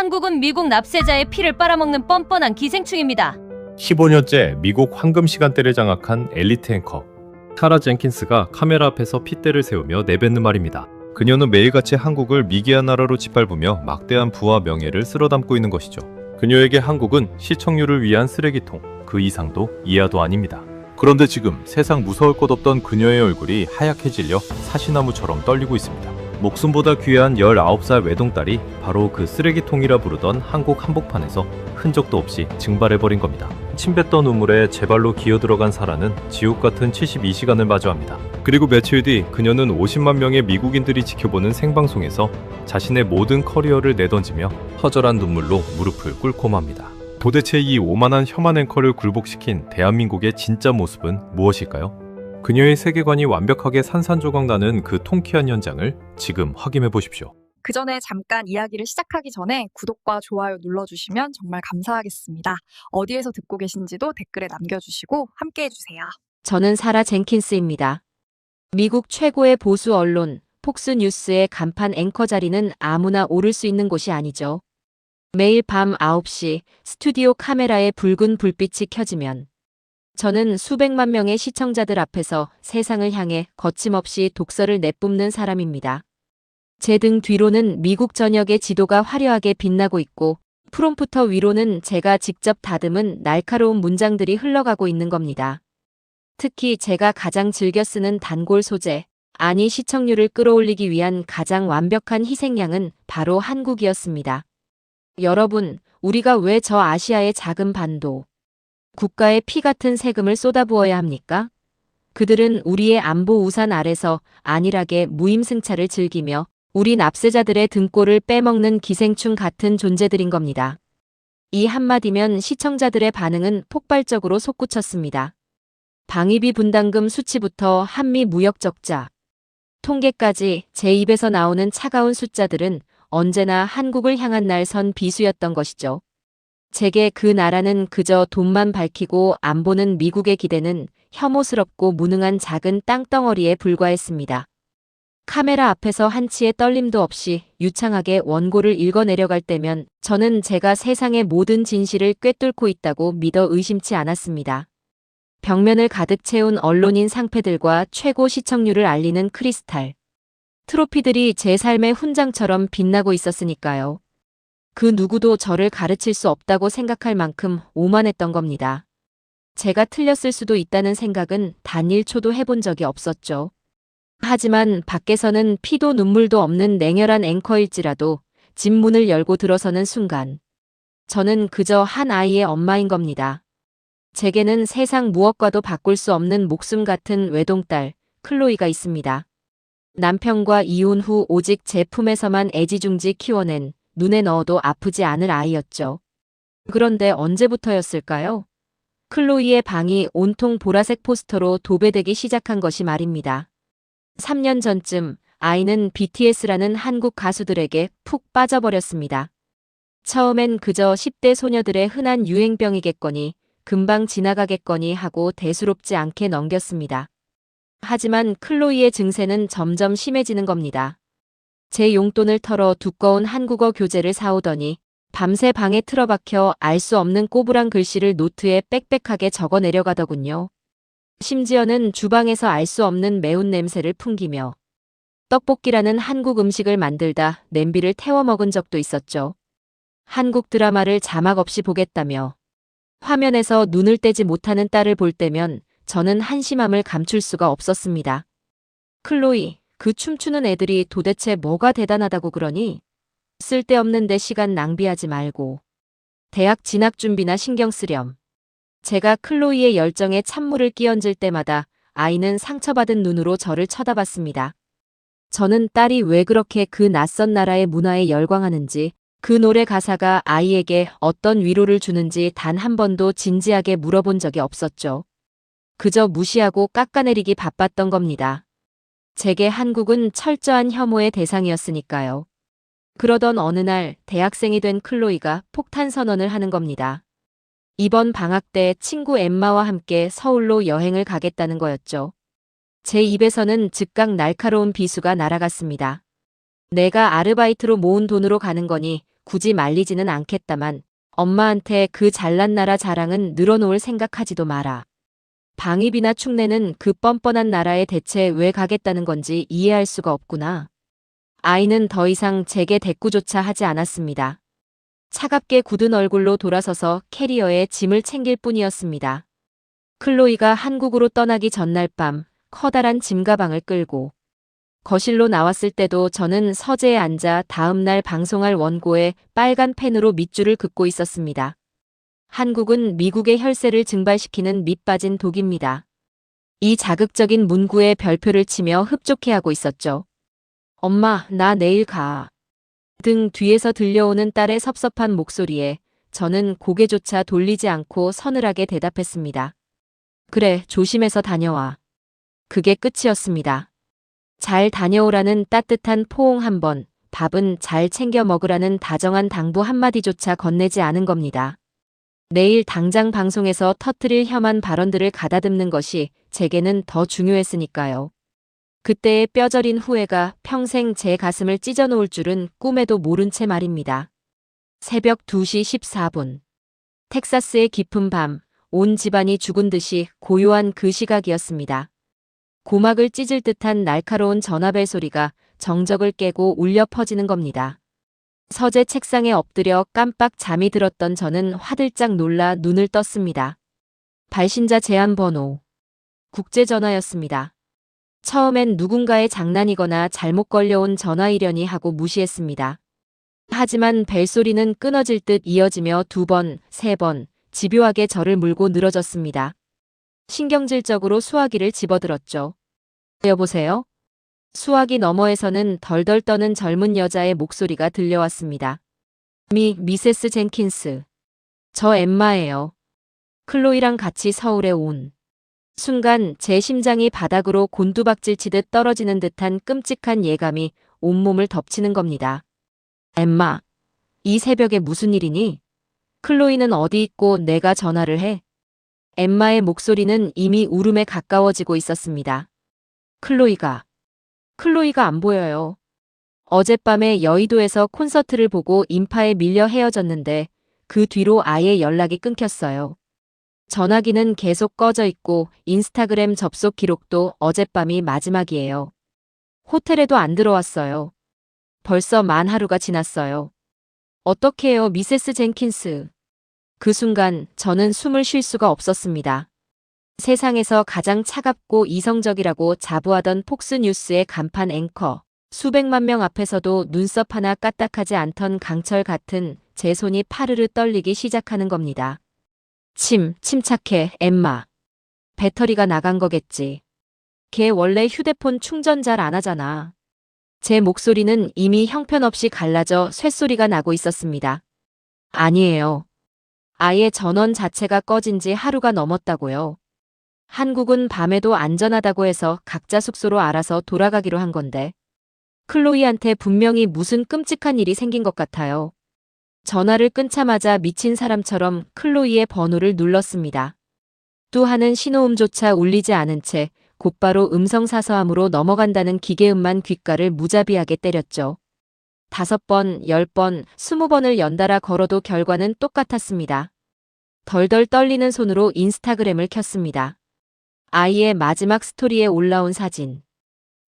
한국은 미국 납세자의 피를 빨아먹는 뻔뻔한 기생충입니다. 15년째 미국 황금 시간대를 장악한 엘리트 앵커 사라 젠킨스가 카메라 앞에서 핏대를 세우며 내뱉는 말입니다. 그녀는 매일같이 한국을 미개한 나라로 짓밟으며 막대한 부와 명예를 쓸어담고 있는 것이죠. 그녀에게 한국은 시청률을 위한 쓰레기통, 그 이상도 이하도 아닙니다. 그런데 지금 세상 무서울 것 없던 그녀의 얼굴이 하얗게 질려 사시나무처럼 떨리고 있습니다. 목숨보다 귀한 19살 외동딸이 바로 그 쓰레기통이라 부르던 한국 한복판에서 흔적도 없이 증발해버린 겁니다. 침뱉던 우물에 제 발로 기어들어간 사라는 지옥 같은 72시간을 마주합니다. 그리고 며칠 뒤 그녀는 50만 명의 미국인들이 지켜보는 생방송에서 자신의 모든 커리어를 내던지며 허절한 눈물로 무릎을 꿇고 맙니다. 도대체 이 오만한 혐한 앵커를 굴복시킨 대한민국의 진짜 모습은 무엇일까요? 그녀의 세계관이 완벽하게 산산조각 나는 그 통쾌한 현장을 지금 확인해 보십시오. 그 전에 잠깐 이야기를 시작하기 전에 구독과 좋아요 눌러주시면 정말 감사하겠습니다. 어디에서 듣고 계신지도 댓글에 남겨주시고 함께 해주세요. 저는 사라 젠킨스입니다. 미국 최고의 보수 언론 폭스뉴스의 간판 앵커 자리는 아무나 오를 수 있는 곳이 아니죠. 매일 밤 9시 스튜디오 카메라에 붉은 불빛이 켜지면 저는 수백만 명의 시청자들 앞에서 세상을 향해 거침없이 독서를 내뿜는 사람입니다. 제 등 뒤로는 미국 전역의 지도가 화려하게 빛나고 있고 프롬프터 위로는 제가 직접 다듬은 날카로운 문장들이 흘러가고 있는 겁니다. 특히 제가 가장 즐겨 쓰는 단골 소재, 아니 시청률을 끌어올리기 위한 가장 완벽한 희생양은 바로 한국이었습니다. 여러분, 우리가 왜 저 아시아의 작은 반도, 국가의 피 같은 세금을 쏟아부어야 합니까? 그들은 우리의 안보 우산 아래서 안일하게 무임승차를 즐기며 우리 납세자들의 등골을 빼먹는 기생충 같은 존재들인 겁니다. 이 한마디면 시청자들의 반응은 폭발적으로 솟구쳤습니다. 방위비 분담금 수치부터 한미 무역 적자, 통계까지 제 입에서 나오는 차가운 숫자들은 언제나 한국을 향한 날 선 비수였던 것이죠. 제게 그 나라는 그저 돈만 밝히고 안 보는 미국의 기대는 혐오스럽고 무능한 작은 땅덩어리에 불과했습니다. 카메라 앞에서 한치의 떨림도 없이 유창하게 원고를 읽어내려갈 때면 저는 제가 세상의 모든 진실을 꿰뚫고 있다고 믿어 의심치 않았습니다. 벽면을 가득 채운 언론인 상패들과 최고 시청률을 알리는 크리스탈 트로피들이 제 삶의 훈장처럼 빛나고 있었으니까요. 그 누구도 저를 가르칠 수 없다고 생각할 만큼 오만했던 겁니다. 제가 틀렸을 수도 있다는 생각은 단 1초도 해본 적이 없었죠. 하지만 밖에서는 피도 눈물도 없는 냉혈한 앵커일지라도 집 문을 열고 들어서는 순간 저는 그저 한 아이의 엄마인 겁니다. 제게는 세상 무엇과도 바꿀 수 없는 목숨 같은 외동딸 클로이가 있습니다. 남편과 이혼 후 오직 제 품에서만 애지중지 키워낸 눈에 넣어도 아프지 않을 아이였죠. 그런데 언제부터였을까요? 클로이의 방이 온통 보라색 포스터로 도배되기 시작한 것이 말입니다. 3년 전쯤 아이는 BTS라는 한국 가수들에게 푹 빠져버렸습니다. 처음엔 그저 10대 소녀들의 흔한 유행병이겠거니 금방 지나가겠거니 하고 대수롭지 않게 넘겼습니다. 하지만 클로이의 증세는 점점 심해지는 겁니다. 제 용돈을 털어 두꺼운 한국어 교재를 사오더니 밤새 방에 틀어박혀 알 수 없는 꼬부랑 글씨를 노트에 빽빽하게 적어 내려가더군요. 심지어는 주방에서 알 수 없는 매운 냄새를 풍기며 떡볶이라는 한국 음식을 만들다 냄비를 태워 먹은 적도 있었죠. 한국 드라마를 자막 없이 보겠다며 화면에서 눈을 떼지 못하는 딸을 볼 때면 저는 한심함을 감출 수가 없었습니다. 클로이, 그 춤추는 애들이 도대체 뭐가 대단하다고 그러니? 쓸데없는데 시간 낭비하지 말고. 대학 진학 준비나 신경 쓰렴. 제가 클로이의 열정에 찬물을 끼얹을 때마다 아이는 상처받은 눈으로 저를 쳐다봤습니다. 저는 딸이 왜 그렇게 그 낯선 나라의 문화에 열광하는지, 그 노래 가사가 아이에게 어떤 위로를 주는지 단 한 번도 진지하게 물어본 적이 없었죠. 그저 무시하고 깎아내리기 바빴던 겁니다. 제게 한국은 철저한 혐오의 대상이었으니까요. 그러던 어느 날 대학생이 된 클로이가 폭탄 선언을 하는 겁니다. 이번 방학 때 친구 엠마와 함께 서울로 여행을 가겠다는 거였죠. 제 입에서는 즉각 날카로운 비수가 날아갔습니다. 내가 아르바이트로 모은 돈으로 가는 거니 굳이 말리지는 않겠다만 엄마한테 그 잘난 나라 자랑은 늘어놓을 생각하지도 마라. 방위비나 축내는 그 뻔뻔한 나라에 대체 왜 가겠다는 건지 이해할 수가 없구나. 아이는 더 이상 제게 대꾸조차 하지 않았습니다. 차갑게 굳은 얼굴로 돌아서서 캐리어에 짐을 챙길 뿐이었습니다. 클로이가 한국으로 떠나기 전날 밤 커다란 짐가방을 끌고 거실로 나왔을 때도 저는 서재에 앉아 다음날 방송할 원고에 빨간 펜으로 밑줄을 긋고 있었습니다. 한국은 미국의 혈세를 증발시키는 밑빠진 독입니다. 이 자극적인 문구에 별표를 치며 흡족해하고 있었죠. 엄마, 나 내일 가. 등 뒤에서 들려오는 딸의 섭섭한 목소리에 저는 고개조차 돌리지 않고 서늘하게 대답했습니다. 그래, 조심해서 다녀와. 그게 끝이었습니다. 잘 다녀오라는 따뜻한 포옹 한 번, 밥은 잘 챙겨 먹으라는 다정한 당부 한마디조차 건네지 않은 겁니다. 내일 당장 방송에서 터뜨릴 혐한 발언들을 가다듬는 것이 제게는 더 중요했으니까요. 그때의 뼈저린 후회가 평생 제 가슴을 찢어놓을 줄은 꿈에도 모른 채 말입니다. 새벽 2시 14분. 텍사스의 깊은 밤, 온 집안이 죽은 듯이 고요한 그 시각이었습니다. 고막을 찢을 듯한 날카로운 전화벨 소리가 정적을 깨고 울려 퍼지는 겁니다. 서재 책상에 엎드려 깜빡 잠이 들었던 저는 화들짝 놀라 눈을 떴습니다. 발신자 제한 번호. 국제전화였습니다. 처음엔 누군가의 장난이거나 잘못 걸려온 전화이려니 하고 무시했습니다. 하지만 벨소리는 끊어질 듯 이어지며 2번, 3번, 집요하게 저를 물고 늘어졌습니다. 신경질적으로 수화기를 집어들었죠. 여보세요? 수화기 너머에서는 덜덜 떠는 젊은 여자의 목소리가 들려왔습니다. 미세스 젠킨스. 저 엠마예요. 클로이랑 같이 서울에 온. 순간 제 심장이 바닥으로 곤두박질 치듯 떨어지는 듯한 끔찍한 예감이 온몸을 덮치는 겁니다. 엠마, 이 새벽에 무슨 일이니? 클로이는 어디 있고 내가 전화를 해? 엠마의 목소리는 이미 울음에 가까워지고 있었습니다. 클로이가 안 보여요. 어젯밤에 여의도에서 콘서트를 보고 인파에 밀려 헤어졌는데 그 뒤로 아예 연락이 끊겼어요. 전화기는 계속 꺼져 있고 인스타그램 접속 기록도 어젯밤이 마지막이에요. 호텔에도 안 들어왔어요. 벌써 만 하루가 지났어요. 어떡해요, 미세스 젠킨스. 그 순간 저는 숨을 쉴 수가 없었습니다. 세상에서 가장 차갑고 이성적이라고 자부하던 폭스뉴스의 간판 앵커, 수백만 명 앞에서도 눈썹 하나 까딱하지 않던 강철 같은 제 손이 파르르 떨리기 시작하는 겁니다. 침착해, 엠마. 배터리가 나간 거겠지. 걔 원래 휴대폰 충전 잘 안 하잖아. 제 목소리는 이미 형편없이 갈라져 쇳소리가 나고 있었습니다. 아니에요. 아예 전원 자체가 꺼진 지 하루가 넘었다고요. 한국은 밤에도 안전하다고 해서 각자 숙소로 알아서 돌아가기로 한 건데. 클로이한테 분명히 무슨 끔찍한 일이 생긴 것 같아요. 전화를 끊자마자 미친 사람처럼 클로이의 번호를 눌렀습니다. 또 하는 신호음조차 울리지 않은 채 곧바로 음성사서함으로 넘어간다는 기계음만 귓가를 무자비하게 때렸죠. 5번, 10번, 20번을 연달아 걸어도 결과는 똑같았습니다. 덜덜 떨리는 손으로 인스타그램을 켰습니다. 아이의 마지막 스토리에 올라온 사진.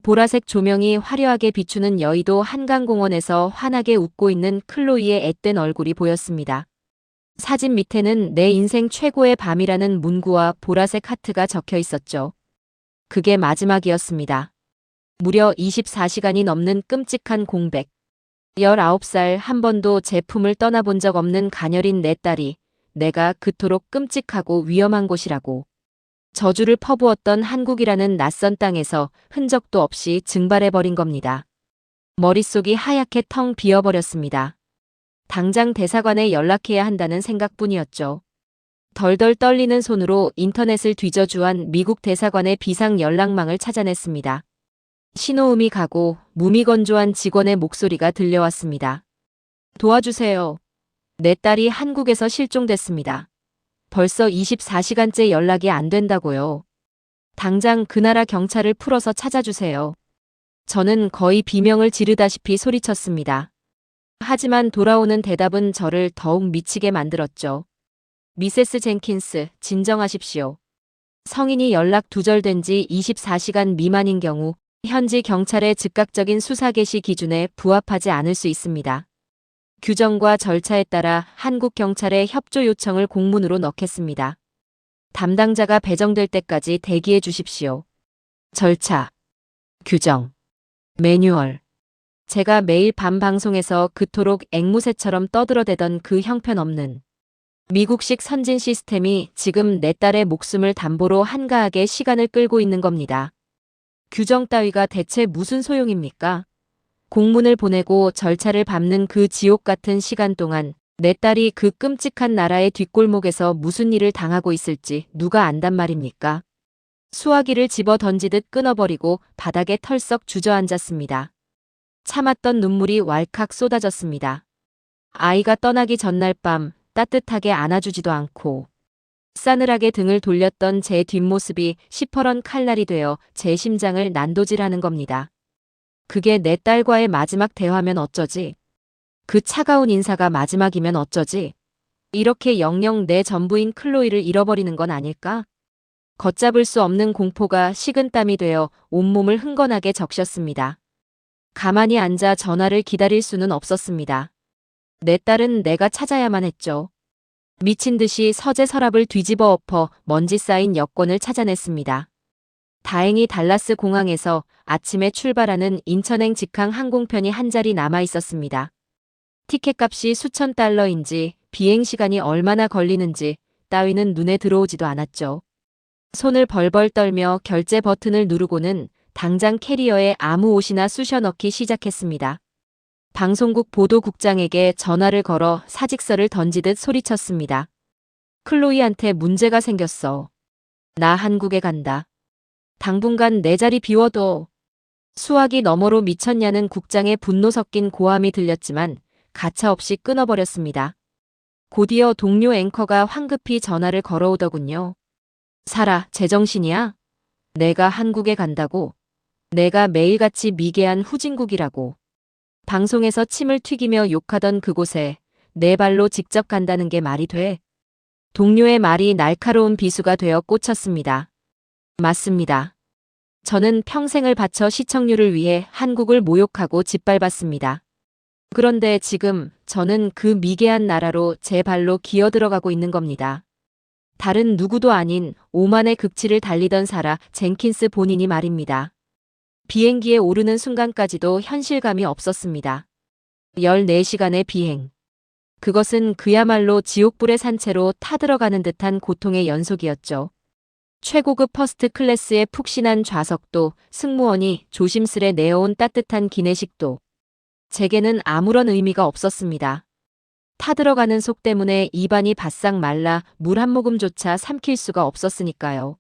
보라색 조명이 화려하게 비추는 여의도 한강공원에서 환하게 웃고 있는 클로이의 앳된 얼굴이 보였습니다. 사진 밑에는 내 인생 최고의 밤이라는 문구와 보라색 하트가 적혀 있었죠. 그게 마지막이었습니다. 무려 24시간이 넘는 끔찍한 공백. 19살 한 번도 제 품을 떠나본 적 없는 가녀린 내 딸이 내가 그토록 끔찍하고 위험한 곳이라고. 저주를 퍼부었던 한국이라는 낯선 땅에서 흔적도 없이 증발해버린 겁니다. 머릿속이 하얗게 텅 비어버렸습니다. 당장 대사관에 연락해야 한다는 생각뿐이었죠. 덜덜 떨리는 손으로 인터넷을 뒤져주한 미국 대사관의 비상 연락망을 찾아냈습니다. 신호음이 가고 무미건조한 직원의 목소리가 들려왔습니다. 도와주세요. 내 딸이 한국에서 실종됐습니다. 벌써 24시간째 연락이 안 된다고요. 당장 그 나라 경찰을 풀어서 찾아주세요. 저는 거의 비명을 지르다시피 소리쳤습니다. 하지만 돌아오는 대답은 저를 더욱 미치게 만들었죠. 미세스 젠킨스, 진정하십시오. 성인이 연락 두절된 지 24시간 미만인 경우 현지 경찰의 즉각적인 수사 개시 기준에 부합하지 않을 수 있습니다. 규정과 절차에 따라 한국 경찰에 협조 요청을 공문으로 넣겠습니다. 담당자가 배정될 때까지 대기해 주십시오. 절차, 규정, 매뉴얼. 제가 매일 밤 방송에서 그토록 앵무새처럼 떠들어대던 그 형편없는 미국식 선진 시스템이 지금 내 딸의 목숨을 담보로 한가하게 시간을 끌고 있는 겁니다. 규정 따위가 대체 무슨 소용입니까? 공문을 보내고 절차를 밟는 그 지옥 같은 시간 동안 내 딸이 그 끔찍한 나라의 뒷골목에서 무슨 일을 당하고 있을지 누가 안단 말입니까? 수화기를 집어 던지듯 끊어버리고 바닥에 털썩 주저앉았습니다. 참았던 눈물이 왈칵 쏟아졌습니다. 아이가 떠나기 전날 밤 따뜻하게 안아주지도 않고 싸늘하게 등을 돌렸던 제 뒷모습이 시퍼런 칼날이 되어 제 심장을 난도질하는 겁니다. 그게 내 딸과의 마지막 대화면 어쩌지? 그 차가운 인사가 마지막이면 어쩌지? 이렇게 영영 내 전부인 클로이를 잃어버리는 건 아닐까? 걷잡을 수 없는 공포가 식은땀이 되어 온몸을 흥건하게 적셨습니다. 가만히 앉아 전화를 기다릴 수는 없었습니다. 내 딸은 내가 찾아야만 했죠. 미친 듯이 서재 서랍을 뒤집어 엎어 먼지 쌓인 여권을 찾아냈습니다. 다행히 달라스 공항에서 아침에 출발하는 인천행 직항 항공편이 한 자리 남아 있었습니다. 티켓값이 수천 달러인지 비행시간이 얼마나 걸리는지 따위는 눈에 들어오지도 않았죠. 손을 벌벌 떨며 결제 버튼을 누르고는 당장 캐리어에 아무 옷이나 쑤셔 넣기 시작했습니다. 방송국 보도국장에게 전화를 걸어 사직서를 던지듯 소리쳤습니다. 클로이한테 문제가 생겼어. 나 한국에 간다. 당분간 내 자리 비워둬. 수화기 너머로 미쳤냐는 국장의 분노 섞인 고함이 들렸지만 가차없이 끊어버렸습니다. 곧이어 동료 앵커가 황급히 전화를 걸어오더군요. 사라, 제정신이야? 내가 한국에 간다고. 내가 매일같이 미개한 후진국이라고. 방송에서 침을 튀기며 욕하던 그곳에 내 발로 직접 간다는 게 말이 돼? 동료의 말이 날카로운 비수가 되어 꽂혔습니다. 맞습니다. 저는 평생을 바쳐 시청률을 위해 한국을 모욕하고 짓밟았습니다. 그런데 지금 저는 그 미개한 나라로 제 발로 기어들어가고 있는 겁니다. 다른 누구도 아닌 오만의 극치를 달리던 사라 젠킨스 본인이 말입니다. 비행기에 오르는 순간까지도 현실감이 없었습니다. 14시간의 비행. 그것은 그야말로 지옥불의 산채로 타들어가는 듯한 고통의 연속이었죠. 최고급 퍼스트 클래스의 푹신한 좌석도, 승무원이 조심스레 내어온 따뜻한 기내식도 제게는 아무런 의미가 없었습니다. 타들어가는 속 때문에 입안이 바싹 말라 물 한 모금조차 삼킬 수가 없었으니까요.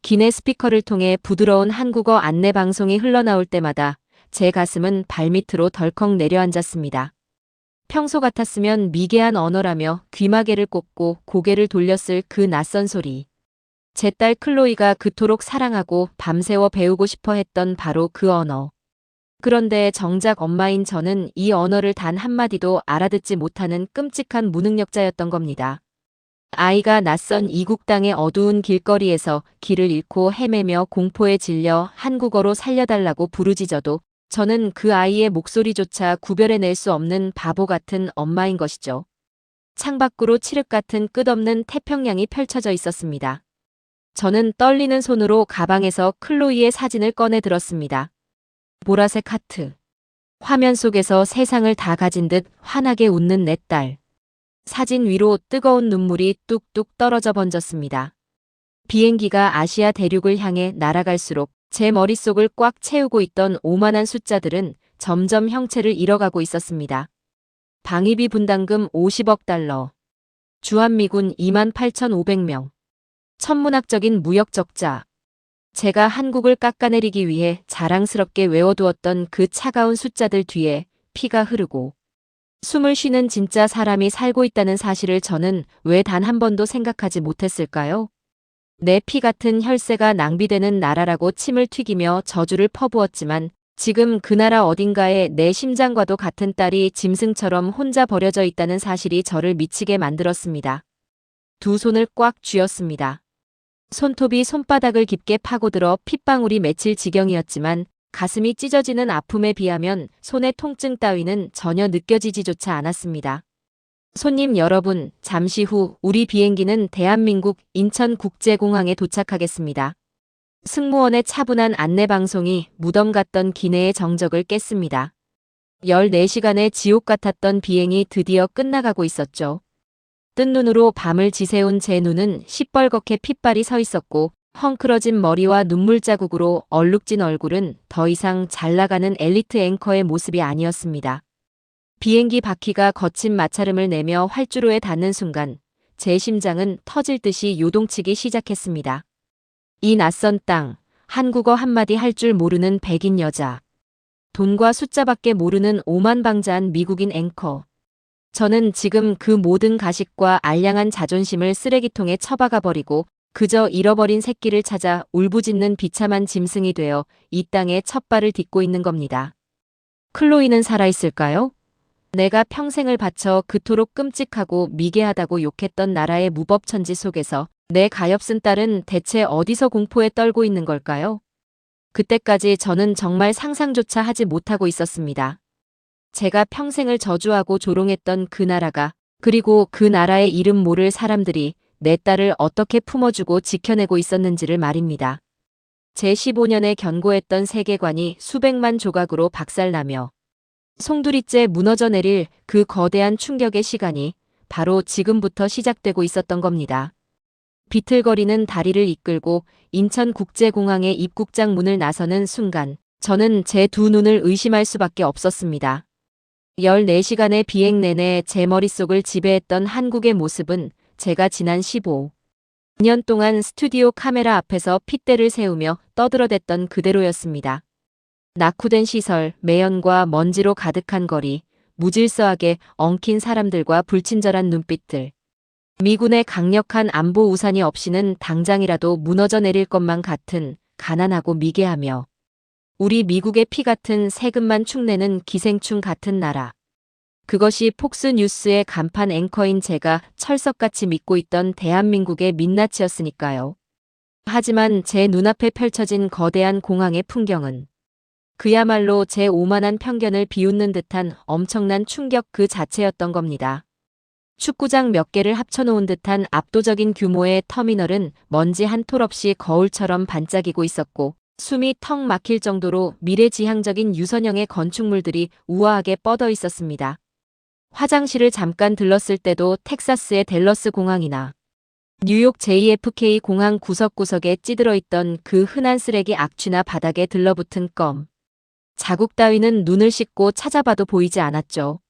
기내 스피커를 통해 부드러운 한국어 안내 방송이 흘러나올 때마다 제 가슴은 발밑으로 덜컥 내려앉았습니다. 평소 같았으면 미개한 언어라며 귀마개를 꽂고 고개를 돌렸을 그 낯선 소리. 제 딸 클로이가 그토록 사랑하고 밤새워 배우고 싶어 했던 바로 그 언어. 그런데 정작 엄마인 저는 이 언어를 단 한마디도 알아듣지 못하는 끔찍한 무능력자였던 겁니다. 아이가 낯선 이국 땅의 어두운 길거리에서 길을 잃고 헤매며 공포에 질려 한국어로 살려달라고 부르짖어도 저는 그 아이의 목소리조차 구별해낼 수 없는 바보 같은 엄마인 것이죠. 창밖으로 칠흑 같은 끝없는 태평양이 펼쳐져 있었습니다. 저는 떨리는 손으로 가방에서 클로이의 사진을 꺼내 들었습니다. 보라색 하트. 화면 속에서 세상을 다 가진 듯 환하게 웃는 내 딸. 사진 위로 뜨거운 눈물이 뚝뚝 떨어져 번졌습니다. 비행기가 아시아 대륙을 향해 날아갈수록 제 머릿속을 꽉 채우고 있던 오만한 숫자들은 점점 형체를 잃어가고 있었습니다. 방위비 분담금 50억 달러. 주한미군 28,500명. 천문학적인 무역 적자. 제가 한국을 깎아내리기 위해 자랑스럽게 외워두었던 그 차가운 숫자들 뒤에 피가 흐르고 숨을 쉬는 진짜 사람이 살고 있다는 사실을 저는 왜 단 한 번도 생각하지 못했을까요? 내 피 같은 혈세가 낭비되는 나라라고 침을 튀기며 저주를 퍼부었지만 지금 그 나라 어딘가에 내 심장과도 같은 딸이 짐승처럼 혼자 버려져 있다는 사실이 저를 미치게 만들었습니다. 두 손을 꽉 쥐었습니다. 손톱이 손바닥을 깊게 파고들어 핏방울이 맺힐 지경이었지만 가슴이 찢어지는 아픔에 비하면 손의 통증 따위는 전혀 느껴지지조차 않았습니다. 손님 여러분, 잠시 후 우리 비행기는 대한민국 인천국제공항에 도착하겠습니다. 승무원의 차분한 안내방송이 무덤 같던 기내의 정적을 깼습니다. 14시간의 지옥 같았던 비행이 드디어 끝나가고 있었죠. 뜬 눈으로 밤을 지새운 제 눈은 시뻘겋게 핏발이 서 있었고 헝클어진 머리와 눈물 자국으로 얼룩진 얼굴은 더 이상 잘 나가는 엘리트 앵커의 모습이 아니었습니다. 비행기 바퀴가 거친 마찰음을 내며 활주로에 닿는 순간 제 심장은 터질 듯이 요동치기 시작했습니다. 이 낯선 땅, 한국어 한마디 할 줄 모르는 백인 여자. 돈과 숫자밖에 모르는 오만방자한 미국인 앵커. 저는 지금 그 모든 가식과 알량한 자존심을 쓰레기통에 처박아 버리고 그저 잃어버린 새끼를 찾아 울부짖는 비참한 짐승이 되어 이 땅에 첫 발을 딛고 있는 겁니다. 클로이는 살아있을까요? 내가 평생을 바쳐 그토록 끔찍하고 미개하다고 욕했던 나라의 무법천지 속에서 내 가엾은 딸은 대체 어디서 공포에 떨고 있는 걸까요? 그때까지 저는 정말 상상조차 하지 못하고 있었습니다. 제가 평생을 저주하고 조롱했던 그 나라가, 그리고 그 나라의 이름 모를 사람들이 내 딸을 어떻게 품어주고 지켜내고 있었는지를 말입니다. 제 15년에 견고했던 세계관이 수백만 조각으로 박살나며 송두리째 무너져 내릴 그 거대한 충격의 시간이 바로 지금부터 시작되고 있었던 겁니다. 비틀거리는 다리를 이끌고 인천국제공항의 입국장 문을 나서는 순간 저는 제 두 눈을 의심할 수밖에 없었습니다. 14시간의 비행 내내 제 머릿속을 지배했던 한국의 모습은 제가 지난 15년 동안 스튜디오 카메라 앞에서 핏대를 세우며 떠들어댔던 그대로였습니다. 낙후된 시설, 매연과 먼지로 가득한 거리, 무질서하게 엉킨 사람들과 불친절한 눈빛들. 미군의 강력한 안보 우산이 없이는 당장이라도 무너져 내릴 것만 같은 가난하고 미개하며 우리 미국의 피 같은 세금만 축내는 기생충 같은 나라. 그것이 폭스뉴스의 간판 앵커인 제가 철석같이 믿고 있던 대한민국의 민낯이었으니까요. 하지만 제 눈앞에 펼쳐진 거대한 공항의 풍경은 그야말로 제 오만한 편견을 비웃는 듯한 엄청난 충격 그 자체였던 겁니다. 축구장 몇 개를 합쳐놓은 듯한 압도적인 규모의 터미널은 먼지 한 톨 없이 거울처럼 반짝이고 있었고 숨이 턱 막힐 정도로 미래지향적인 유선형의 건축물들이 우아하게 뻗어 있었습니다. 화장실을 잠깐 들렀을 때도 텍사스의 댈러스 공항이나 뉴욕 JFK 공항 구석구석에 찌들어 있던 그 흔한 쓰레기 악취나 바닥에 들러붙은 껌. 자국 따위는 눈을 씻고 찾아봐도 보이지 않았죠.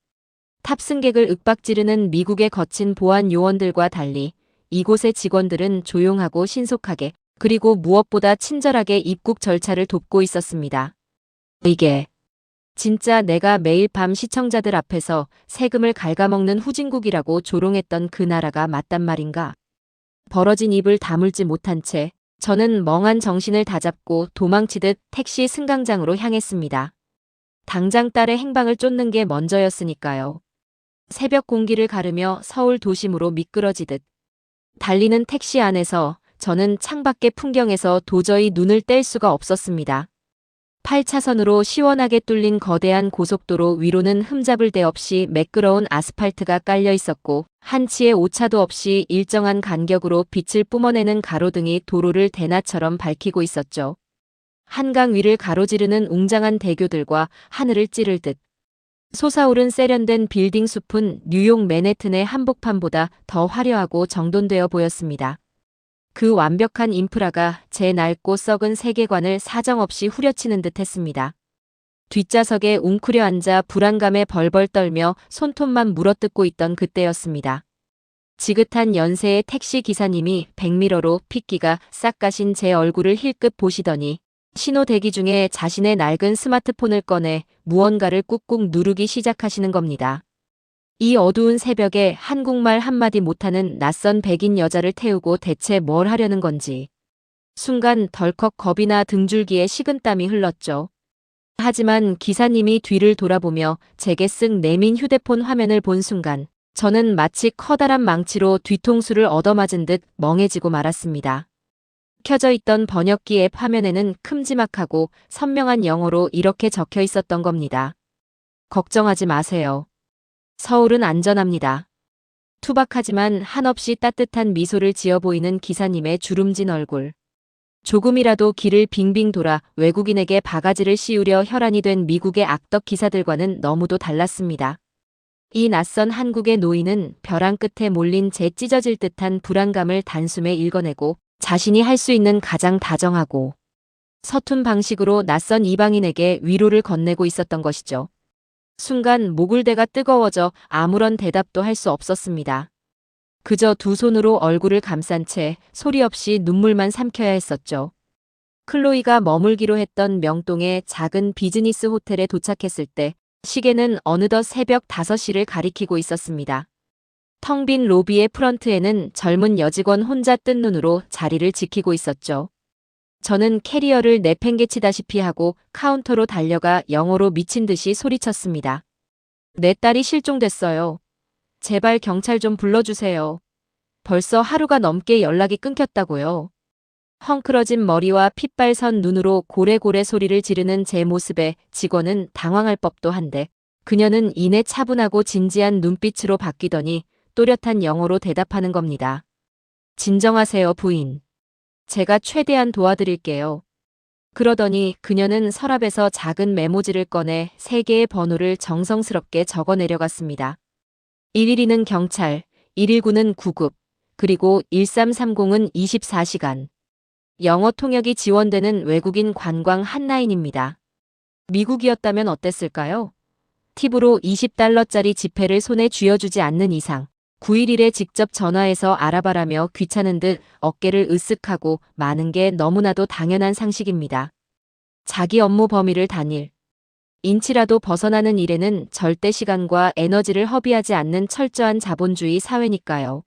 탑승객을 윽박지르는 미국의 거친 보안 요원들과 달리 이곳의 직원들은 조용하고 신속하게 그리고 무엇보다 친절하게 입국 절차를 돕고 있었습니다. 이게 진짜 내가 매일 밤 시청자들 앞에서 세금을 갉아먹는 후진국이라고 조롱했던 그 나라가 맞단 말인가? 벌어진 입을 다물지 못한 채 저는 멍한 정신을 다잡고 도망치듯 택시 승강장으로 향했습니다. 당장 딸의 행방을 쫓는 게 먼저였으니까요. 새벽 공기를 가르며 서울 도심으로 미끄러지듯 달리는 택시 안에서 저는 창밖의 풍경에서 도저히 눈을 뗄 수가 없었습니다. 8차선으로 시원하게 뚫린 거대한 고속도로 위로는 흠잡을 데 없이 매끄러운 아스팔트가 깔려 있었고 한치의 오차도 없이 일정한 간격으로 빛을 뿜어내는 가로등이 도로를 대낮처럼 밝히고 있었죠. 한강 위를 가로지르는 웅장한 대교들과 하늘을 찌를 듯 솟아오른 세련된 빌딩 숲은 뉴욕 맨해튼의 한복판보다 더 화려하고 정돈되어 보였습니다. 그 완벽한 인프라가 제 낡고 썩은 세계관을 사정없이 후려치는 듯 했습니다. 뒷좌석에 웅크려 앉아 불안감에 벌벌 떨며 손톱만 물어뜯고 있던 그때였습니다. 지긋한 연세의 택시 기사님이 백미러로 핏기가 싹 가신 제 얼굴을 힐끗 보시더니 신호 대기 중에 자신의 낡은 스마트폰을 꺼내 무언가를 꾹꾹 누르기 시작하시는 겁니다. 이 어두운 새벽에 한국말 한마디 못하는 낯선 백인 여자를 태우고 대체 뭘 하려는 건지. 순간 덜컥 겁이나 등줄기에 식은땀이 흘렀죠. 하지만 기사님이 뒤를 돌아보며 제게 쓱 내민 휴대폰 화면을 본 순간 저는 마치 커다란 망치로 뒤통수를 얻어맞은 듯 멍해지고 말았습니다. 켜져 있던 번역기 앱 화면에는 큼지막하고 선명한 영어로 이렇게 적혀 있었던 겁니다. 걱정하지 마세요. 서울은 안전합니다. 투박하지만 한없이 따뜻한 미소를 지어 보이는 기사님의 주름진 얼굴. 조금이라도 길을 빙빙 돌아 외국인에게 바가지를 씌우려 혈안이 된 미국의 악덕 기사들과는 너무도 달랐습니다. 이 낯선 한국의 노인은 벼랑 끝에 몰린 재 찢어질 듯한 불안감을 단숨에 읽어내고 자신이 할 수 있는 가장 다정하고 서툰 방식으로 낯선 이방인에게 위로를 건네고 있었던 것이죠. 순간 목울대가 뜨거워져 아무런 대답도 할 수 없었습니다. 그저 두 손으로 얼굴을 감싼 채 소리 없이 눈물만 삼켜야 했었죠. 클로이가 머물기로 했던 명동의 작은 비즈니스 호텔에 도착했을 때 시계는 어느덧 새벽 5시를 가리키고 있었습니다. 텅 빈 로비의 프런트에는 젊은 여직원 혼자 뜬 눈으로 자리를 지키고 있었죠. 저는 캐리어를 내팽개치다시피 하고 카운터로 달려가 영어로 미친 듯이 소리쳤습니다. 내 딸이 실종됐어요. 제발 경찰 좀 불러주세요. 벌써 하루가 넘게 연락이 끊겼다고요. 헝클어진 머리와 핏발선 눈으로 고래고래 소리를 지르는 제 모습에 직원은 당황할 법도 한데 그녀는 이내 차분하고 진지한 눈빛으로 바뀌더니 또렷한 영어로 대답하는 겁니다. 진정하세요, 부인. 제가 최대한 도와드릴게요. 그러더니 그녀는 서랍에서 작은 메모지를 꺼내 3개의 번호를 정성스럽게 적어 내려갔습니다. 112는 경찰, 119는 구급, 그리고 1330은 24시간. 영어 통역이 지원되는 외국인 관광 핫라인입니다. 미국이었다면 어땠을까요? 팁으로 $20짜리 지폐를 손에 쥐어주지 않는 이상 911에 직접 전화해서 알아봐라며 귀찮은 듯 어깨를 으쓱하고 마는 게 너무나도 당연한 상식입니다. 자기 업무 범위를 단일 인치라도 벗어나는 일에는 절대 시간과 에너지를 허비하지 않는 철저한 자본주의 사회니까요.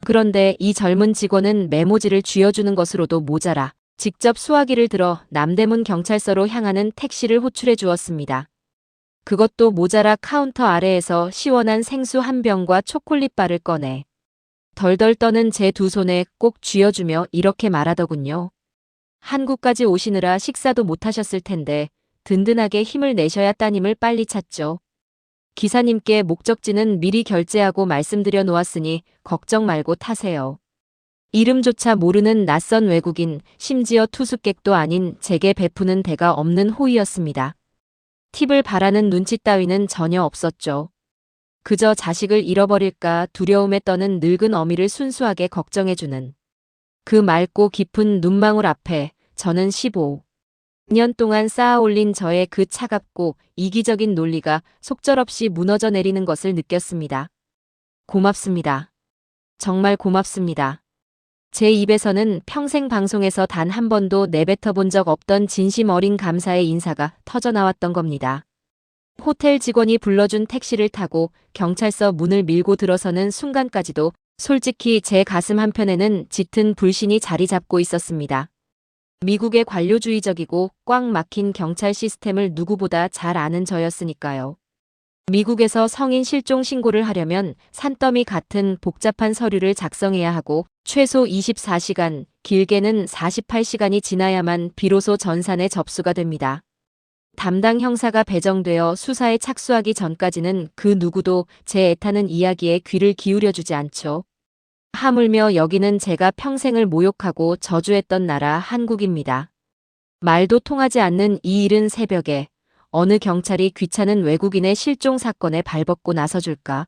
그런데 이 젊은 직원은 메모지를 쥐어주는 것으로도 모자라 직접 수화기를 들어 남대문 경찰서로 향하는 택시를 호출해 주었습니다. 그것도 모자라 카운터 아래에서 시원한 생수 한 병과 초콜릿바를 꺼내 덜덜 떠는 제 두 손에 꼭 쥐어주며 이렇게 말하더군요. 한국까지 오시느라 식사도 못하셨을 텐데 든든하게 힘을 내셔야 따님을 빨리 찾죠. 기사님께 목적지는 미리 결제하고 말씀드려 놓았으니 걱정 말고 타세요. 이름조차 모르는 낯선 외국인, 심지어 투숙객도 아닌 제게 베푸는 데가 없는 호의였습니다. 팁을 바라는 눈치 따위는 전혀 없었죠. 그저 자식을 잃어버릴까 두려움에 떠는 늙은 어미를 순수하게 걱정해주는 그 맑고 깊은 눈망울 앞에 저는 15년 동안 쌓아올린 저의 그 차갑고 이기적인 논리가 속절없이 무너져 내리는 것을 느꼈습니다. 고맙습니다. 정말 고맙습니다. 제 입에서는 평생 방송에서 단 한 번도 내뱉어 본 적 없던 진심 어린 감사의 인사가 터져나왔던 겁니다. 호텔 직원이 불러준 택시를 타고 경찰서 문을 밀고 들어서는 순간까지도 솔직히 제 가슴 한편에는 짙은 불신이 자리 잡고 있었습니다. 미국의 관료주의적이고 꽉 막힌 경찰 시스템을 누구보다 잘 아는 저였으니까요. 미국에서 성인 실종 신고를 하려면 산더미 같은 복잡한 서류를 작성해야 하고 최소 24시간, 길게는 48시간이 지나야만 비로소 전산에 접수가 됩니다. 담당 형사가 배정되어 수사에 착수하기 전까지는 그 누구도 제 애타는 이야기에 귀를 기울여주지 않죠. 하물며 여기는 제가 평생을 모욕하고 저주했던 나라 한국입니다. 말도 통하지 않는 이 이른 새벽에 어느 경찰이 귀찮은 외국인의 실종 사건에 발벗고 나서줄까?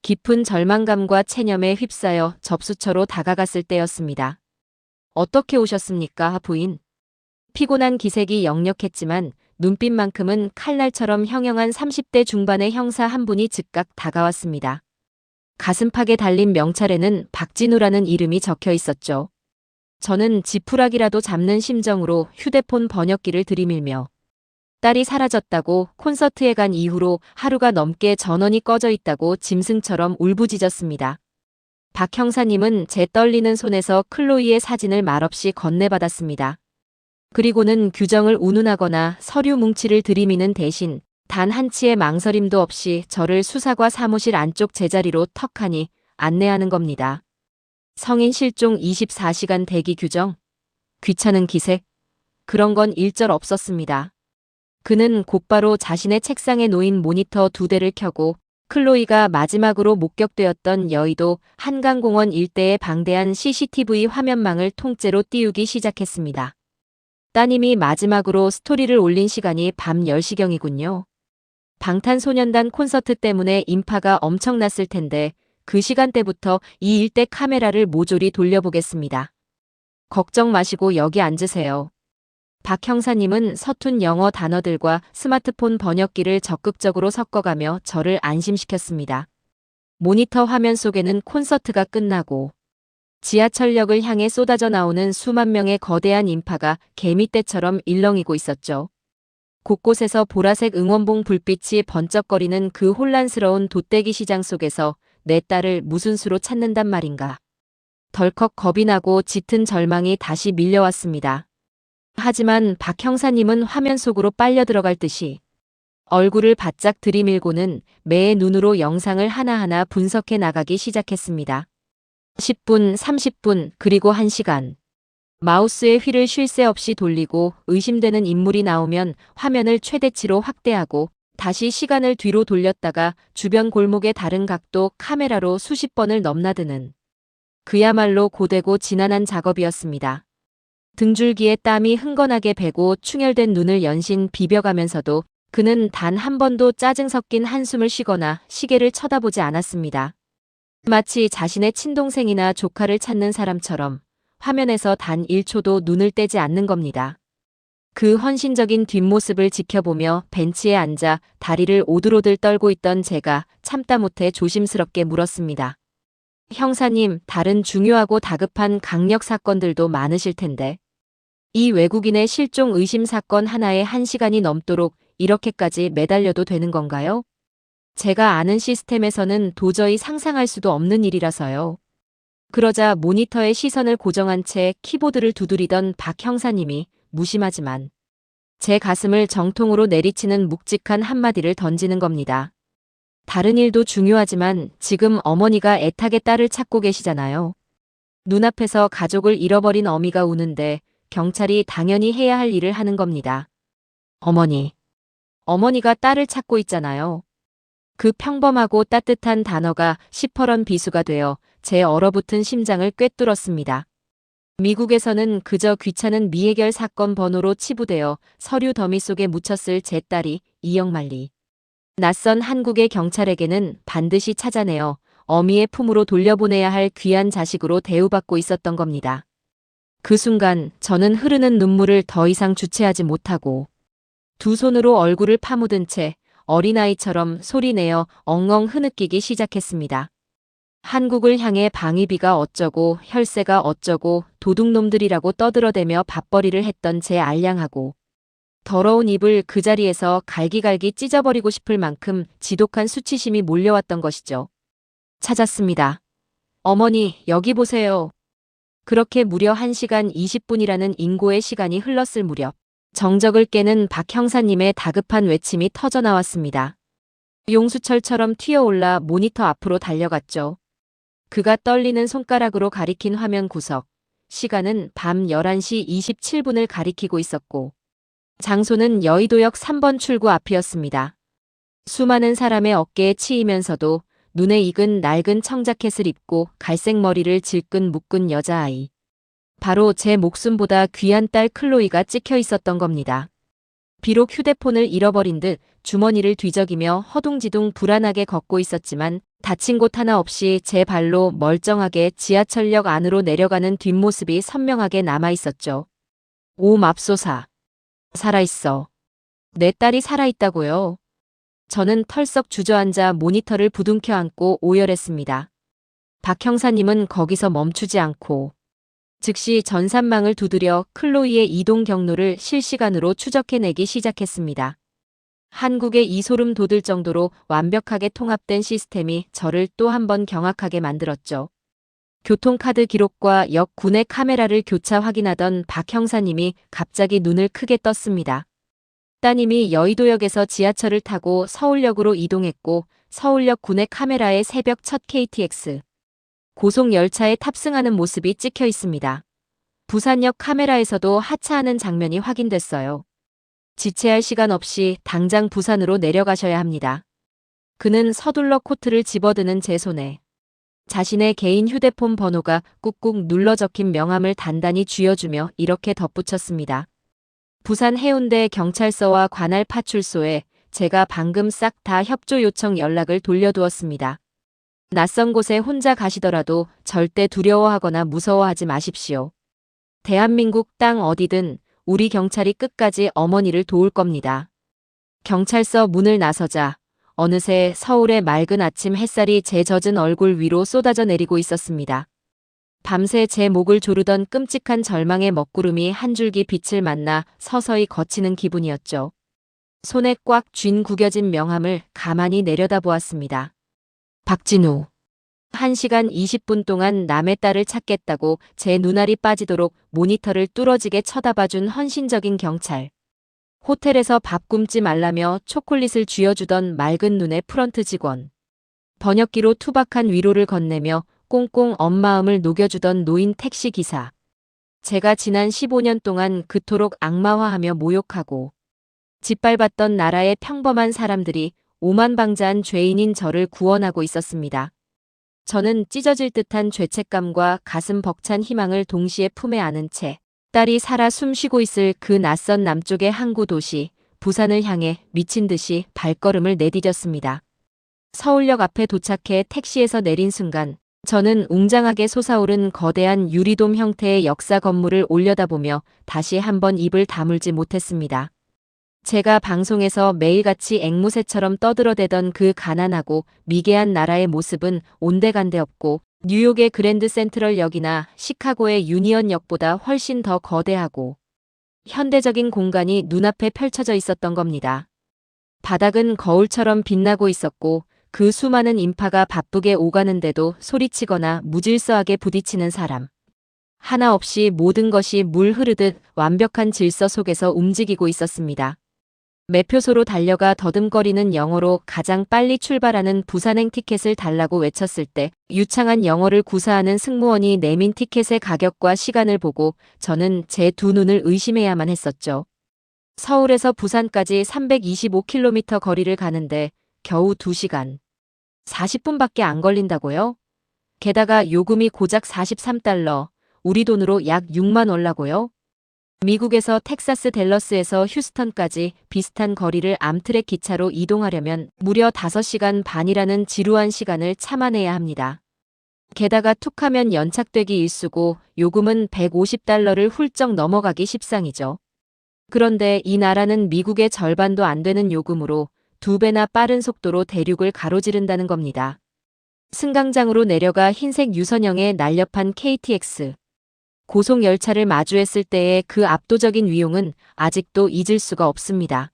깊은 절망감과 체념에 휩싸여 접수처로 다가갔을 때였습니다. 어떻게 오셨습니까, 부인? 피곤한 기색이 역력했지만 눈빛만큼은 칼날처럼 형형한 30대 중반의 형사 한 분이 즉각 다가왔습니다. 가슴팍에 달린 명찰에는 박진우라는 이름이 적혀 있었죠. 저는 지푸라기라도 잡는 심정으로 휴대폰 번역기를 들이밀며 딸이 사라졌다고 콘서트에 간 이후로 하루가 넘게 전원이 꺼져 있다고 짐승처럼 울부짖었습니다. 박 형사님은 제 떨리는 손에서 클로이의 사진을 말없이 건네받았습니다. 그리고는 규정을 운운하거나 서류 뭉치를 들이미는 대신 단 한치의 망설임도 없이 저를 수사과 사무실 안쪽 제자리로 턱하니 안내하는 겁니다. 성인 실종 24시간 대기 규정? 귀찮은 기색? 그런 건 일절 없었습니다. 그는 곧바로 자신의 책상에 놓인 모니터 2대를 켜고 클로이가 마지막으로 목격되었던 여의도 한강공원 일대의 방대한 CCTV 화면망을 통째로 띄우기 시작했습니다. 따님이 마지막으로 스토리를 올린 시간이 밤 10시경이군요. 방탄소년단 콘서트 때문에 인파가 엄청났을 텐데 그 시간대부터 이 일대 카메라를 모조리 돌려보겠습니다. 걱정 마시고 여기 앉으세요. 박 형사님은 서툰 영어 단어들과 스마트폰 번역기를 적극적으로 섞어가며 저를 안심시켰습니다. 모니터 화면 속에는 콘서트가 끝나고 지하철역을 향해 쏟아져 나오는 수만 명의 거대한 인파가 개미떼처럼 일렁이고 있었죠. 곳곳에서 보라색 응원봉 불빛이 번쩍거리는 그 혼란스러운 돗대기 시장 속에서 내 딸을 무슨 수로 찾는단 말인가. 덜컥 겁이 나고 짙은 절망이 다시 밀려왔습니다. 하지만 박 형사님은 화면 속으로 빨려 들어갈 듯이 얼굴을 바짝 들이밀고는 매의 눈으로 영상을 하나하나 분석해 나가기 시작했습니다. 10분, 30분, 그리고 1시간. 마우스의 휠을 쉴 새 없이 돌리고 의심되는 인물이 나오면 화면을 최대치로 확대하고 다시 시간을 뒤로 돌렸다가 주변 골목의 다른 각도 카메라로 수십 번을 넘나드는 그야말로 고되고 지난한 작업이었습니다. 등줄기에 땀이 흥건하게 배고 충혈된 눈을 연신 비벼가면서도 그는 단 한 번도 짜증 섞인 한숨을 쉬거나 시계를 쳐다보지 않았습니다. 마치 자신의 친동생이나 조카를 찾는 사람처럼 화면에서 단 1초도 눈을 떼지 않는 겁니다. 그 헌신적인 뒷모습을 지켜보며 벤치에 앉아 다리를 오들오들 떨고 있던 제가 참다 못해 조심스럽게 물었습니다. 형사님, 다른 중요하고 다급한 강력 사건들도 많으실 텐데 이 외국인의 실종 의심 사건 하나에 1시간이 넘도록 이렇게까지 매달려도 되는 건가요? 제가 아는 시스템에서는 도저히 상상할 수도 없는 일이라서요. 그러자 모니터에 시선을 고정한 채 키보드를 두드리던 박 형사님이 무심하지만 제 가슴을 정통으로 내리치는 묵직한 한마디를 던지는 겁니다. 다른 일도 중요하지만 지금 어머니가 애타게 딸을 찾고 계시잖아요. 눈앞에서 가족을 잃어버린 어미가 우는데 경찰이 당연히 해야 할 일을 하는 겁니다. 어머니가 딸을 찾고 있잖아요. 그 평범하고 따뜻한 단어가 시퍼런 비수가 되어 제 얼어붙은 심장을 꿰뚫었습니다. 미국에서는 그저 귀찮은 미해결 사건 번호로 치부되어 서류 더미 속에 묻혔을 제 딸이 이영만리. 낯선 한국의 경찰에게는 반드시 찾아내어 어미의 품으로 돌려보내야 할 귀한 자식으로 대우받고 있었던 겁니다. 그 순간 저는 흐르는 눈물을 더 이상 주체하지 못하고 두 손으로 얼굴을 파묻은 채 어린아이처럼 소리내어 엉엉 흐느끼기 시작했습니다. 한국을 향해 방위비가 어쩌고 혈세가 어쩌고 도둑놈들이라고 떠들어대며 밥벌이를 했던 제 알량하고 더러운 입을 그 자리에서 갈기갈기 찢어버리고 싶을 만큼 지독한 수치심이 몰려왔던 것이죠. 찾았습니다. 어머니, 여기 보세요. 그렇게 무려 1시간 20분이라는 인고의 시간이 흘렀을 무렵 정적을 깨는 박 형사님의 다급한 외침이 터져나왔습니다. 용수철처럼 튀어올라 모니터 앞으로 달려갔죠. 그가 떨리는 손가락으로 가리킨 화면 구석. 시간은 밤 11시 27분을 가리키고 있었고 장소는 여의도역 3번 출구 앞이었습니다. 수많은 사람의 어깨에 치이면서도 눈에 익은 낡은 청자켓을 입고 갈색 머리를 질끈 묶은 여자아이. 바로 제 목숨보다 귀한 딸 클로이가 찍혀 있었던 겁니다. 비록 휴대폰을 잃어버린 듯 주머니를 뒤적이며 허둥지둥 불안하게 걷고 있었지만 다친 곳 하나 없이 제 발로 멀쩡하게 지하철역 안으로 내려가는 뒷모습이 선명하게 남아있었죠. 오 맙소사. 살아있어. 내 딸이 살아있다고요. 저는 털썩 주저앉아 모니터를 부둥켜 안고 오열했습니다. 박 형사님은 거기서 멈추지 않고 즉시 전산망을 두드려 클로이의 이동 경로를 실시간으로 추적해내기 시작했습니다. 한국의 이 소름 돋을 정도로 완벽하게 통합된 시스템이 저를 또 한 번 경악하게 만들었죠. 교통카드 기록과 역 구내 카메라를 교차 확인하던 박 형사님이 갑자기 눈을 크게 떴습니다. 따님이 여의도역에서 지하철을 타고 서울역으로 이동했고 서울역 구내 카메라에 새벽 첫 KTX 고속열차에 탑승하는 모습이 찍혀 있습니다. 부산역 카메라에서도 하차하는 장면이 확인됐어요. 지체할 시간 없이 당장 부산으로 내려가셔야 합니다. 그는 서둘러 코트를 집어드는 제 손에 자신의 개인 휴대폰 번호가 꾹꾹 눌러 적힌 명함을 단단히 쥐어주며 이렇게 덧붙였습니다. 부산 해운대 경찰서와 관할 파출소에 제가 방금 싹 다 협조 요청 연락을 돌려두었습니다. 낯선 곳에 혼자 가시더라도 절대 두려워하거나 무서워하지 마십시오. 대한민국 땅 어디든 우리 경찰이 끝까지 어머니를 도울 겁니다. 경찰서 문을 나서자 어느새 서울의 맑은 아침 햇살이 제 젖은 얼굴 위로 쏟아져 내리고 있었습니다. 밤새 제 목을 조르던 끔찍한 절망의 먹구름이 한 줄기 빛을 만나 서서히 걷히는 기분이었죠. 손에 꽉 쥔 구겨진 명함을 가만히 내려다보았습니다. 박진우. 1시간 20분 동안 남의 딸을 찾겠다고 제 눈알이 빠지도록 모니터를 뚫어지게 쳐다봐준 헌신적인 경찰. 호텔에서 밥 굶지 말라며 초콜릿을 쥐어주던 맑은 눈의 프런트 직원. 번역기로 투박한 위로를 건네며 꽁꽁 엄마음을 녹여주던 노인 택시기사. 제가 지난 15년 동안 그토록 악마화하며 모욕하고 짓밟았던 나라의 평범한 사람들이 오만방자한 죄인인 저를 구원하고 있었습니다. 저는 찢어질 듯한 죄책감과 가슴 벅찬 희망을 동시에 품에 안은 채 딸이 살아 숨쉬고 있을 그 낯선 남쪽의 항구 도시 부산을 향해 미친 듯이 발걸음을 내디뎠습니다. 서울역 앞에 도착해 택시에서 내린 순간 저는 웅장하게 솟아오른 거대한 유리돔 형태의 역사 건물을 올려다보며 다시 한번 입을 다물지 못했습니다. 제가 방송에서 매일같이 앵무새처럼 떠들어대던 그 가난하고 미개한 나라의 모습은 온데간데 없고 뉴욕의 그랜드 센트럴 역이나 시카고의 유니언 역보다 훨씬 더 거대하고 현대적인 공간이 눈앞에 펼쳐져 있었던 겁니다. 바닥은 거울처럼 빛나고 있었고 그 수많은 인파가 바쁘게 오가는데도 소리치거나 무질서하게 부딪히는 사람. 하나 없이 모든 것이 물 흐르듯 완벽한 질서 속에서 움직이고 있었습니다. 매표소로 달려가 더듬거리는 영어로 가장 빨리 출발하는 부산행 티켓을 달라고 외쳤을 때 유창한 영어를 구사하는 승무원이 내민 티켓의 가격과 시간을 보고 저는 제 두 눈을 의심해야만 했었죠. 서울에서 부산까지 325km 거리를 가는데 겨우 2시간 40분밖에 안 걸린다고요? 게다가 요금이 고작 43달러, 우리 돈으로 약 6만 원라고요? 미국에서 텍사스 댈러스에서 휴스턴까지 비슷한 거리를 암트랙 기차로 이동하려면 무려 5시간 반이라는 지루한 시간을 참아내야 합니다. 게다가 툭하면 연착되기 일쑤고 요금은 150달러를 훌쩍 넘어가기 십상이죠. 그런데 이 나라는 미국의 절반도 안 되는 요금으로 2배나 빠른 속도로 대륙을 가로지른다는 겁니다. 승강장으로 내려가 흰색 유선형의 날렵한 KTX. 고속열차를 마주했을 때의 그 압도적인 위용은 아직도 잊을 수가 없습니다.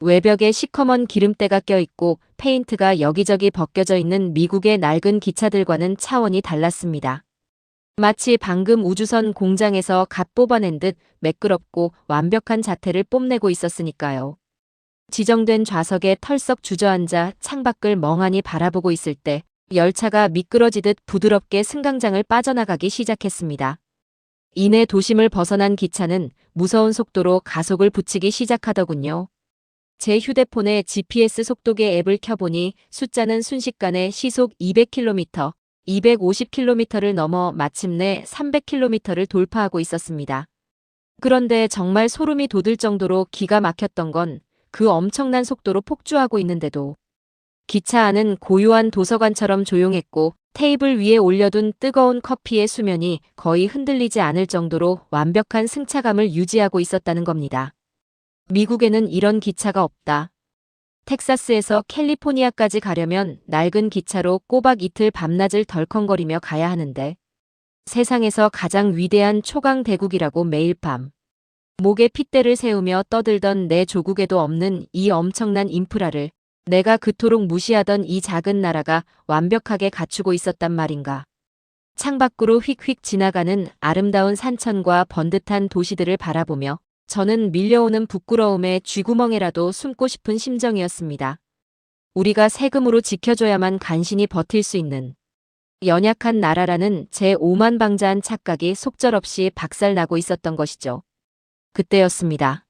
외벽에 시커먼 기름때가 껴있고 페인트가 여기저기 벗겨져 있는 미국의 낡은 기차들과는 차원이 달랐습니다. 마치 방금 우주선 공장에서 갓 뽑아낸 듯 매끄럽고 완벽한 자태를 뽐내고 있었으니까요. 지정된 좌석에 털썩 주저앉아 창밖을 멍하니 바라보고 있을 때 열차가 미끄러지듯 부드럽게 승강장을 빠져나가기 시작했습니다. 이내 도심을 벗어난 기차는 무서운 속도로 가속을 붙이기 시작하더군요. 제 휴대폰에 GPS 속도계 앱을 켜보니 숫자는 순식간에 시속 200km, 250km를 넘어 마침내 300km를 돌파하고 있었습니다. 그런데 정말 소름이 돋을 정도로 기가 막혔던 건 그 엄청난 속도로 폭주하고 있는데도 기차 안은 고요한 도서관처럼 조용했고 테이블 위에 올려둔 뜨거운 커피의 수면이 거의 흔들리지 않을 정도로 완벽한 승차감을 유지하고 있었다는 겁니다. 미국에는 이런 기차가 없다. 텍사스에서 캘리포니아까지 가려면 낡은 기차로 꼬박 이틀 밤낮을 덜컹거리며 가야 하는데 세상에서 가장 위대한 초강대국이라고 매일 밤 목에 핏대를 세우며 떠들던 내 조국에도 없는 이 엄청난 인프라를 내가 그토록 무시하던 이 작은 나라가 완벽하게 갖추고 있었단 말인가. 창밖으로 휙휙 지나가는 아름다운 산천과 번듯한 도시들을 바라보며 저는 밀려오는 부끄러움에 쥐구멍에라도 숨고 싶은 심정이었습니다. 우리가 세금으로 지켜줘야만 간신히 버틸 수 있는 연약한 나라라는 제 오만방자한 착각이 속절없이 박살나고 있었던 것이죠. 그때였습니다.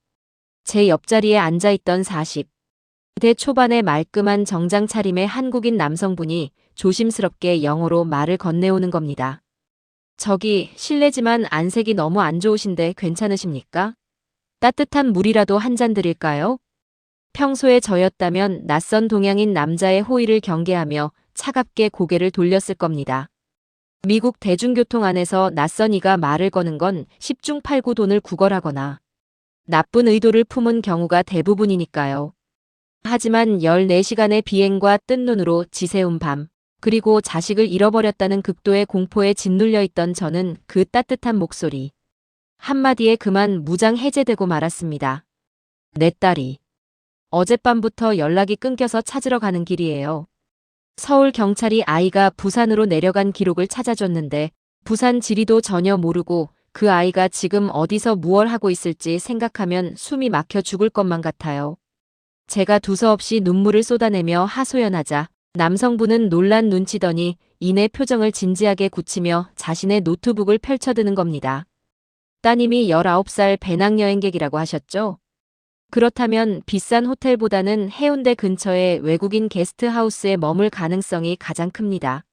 제 옆자리에 앉아있던 40대 초반의 말끔한 정장 차림의 한국인 남성분이 조심스럽게 영어로 말을 건네오는 겁니다. 저기 실례지만 안색이 너무 안 좋으신데 괜찮으십니까? 따뜻한 물이라도 한 잔 드릴까요? 평소에 저였다면 낯선 동양인 남자의 호의를 경계하며 차갑게 고개를 돌렸을 겁니다. 미국 대중교통 안에서 낯선 이가 말을 거는 건 10중 8구 돈을 구걸하거나 나쁜 의도를 품은 경우가 대부분이니까요. 하지만 14시간의 비행과 뜬 눈으로 지새운 밤, 그리고 자식을 잃어버렸다는 극도의 공포에 짓눌려 있던 저는 그 따뜻한 목소리 한마디에 그만 무장 해제되고 말았습니다. 내 딸이 어젯밤부터 연락이 끊겨서 찾으러 가는 길이에요. 서울 경찰이 아이가 부산으로 내려간 기록을 찾아줬는데 부산 지리도 전혀 모르고 그 아이가 지금 어디서 무얼 하고 있을지 생각하면 숨이 막혀 죽을 것만 같아요. 제가 두서없이 눈물을 쏟아내며 하소연하자 남성분은 놀란 눈치더니 이내 표정을 진지하게 굳히며 자신의 노트북을 펼쳐드는 겁니다. 따님이 19살 배낭여행객이라고 하셨죠? 그렇다면 비싼 호텔보다는 해운대 근처의 외국인 게스트하우스에 머물 가능성이 가장 큽니다.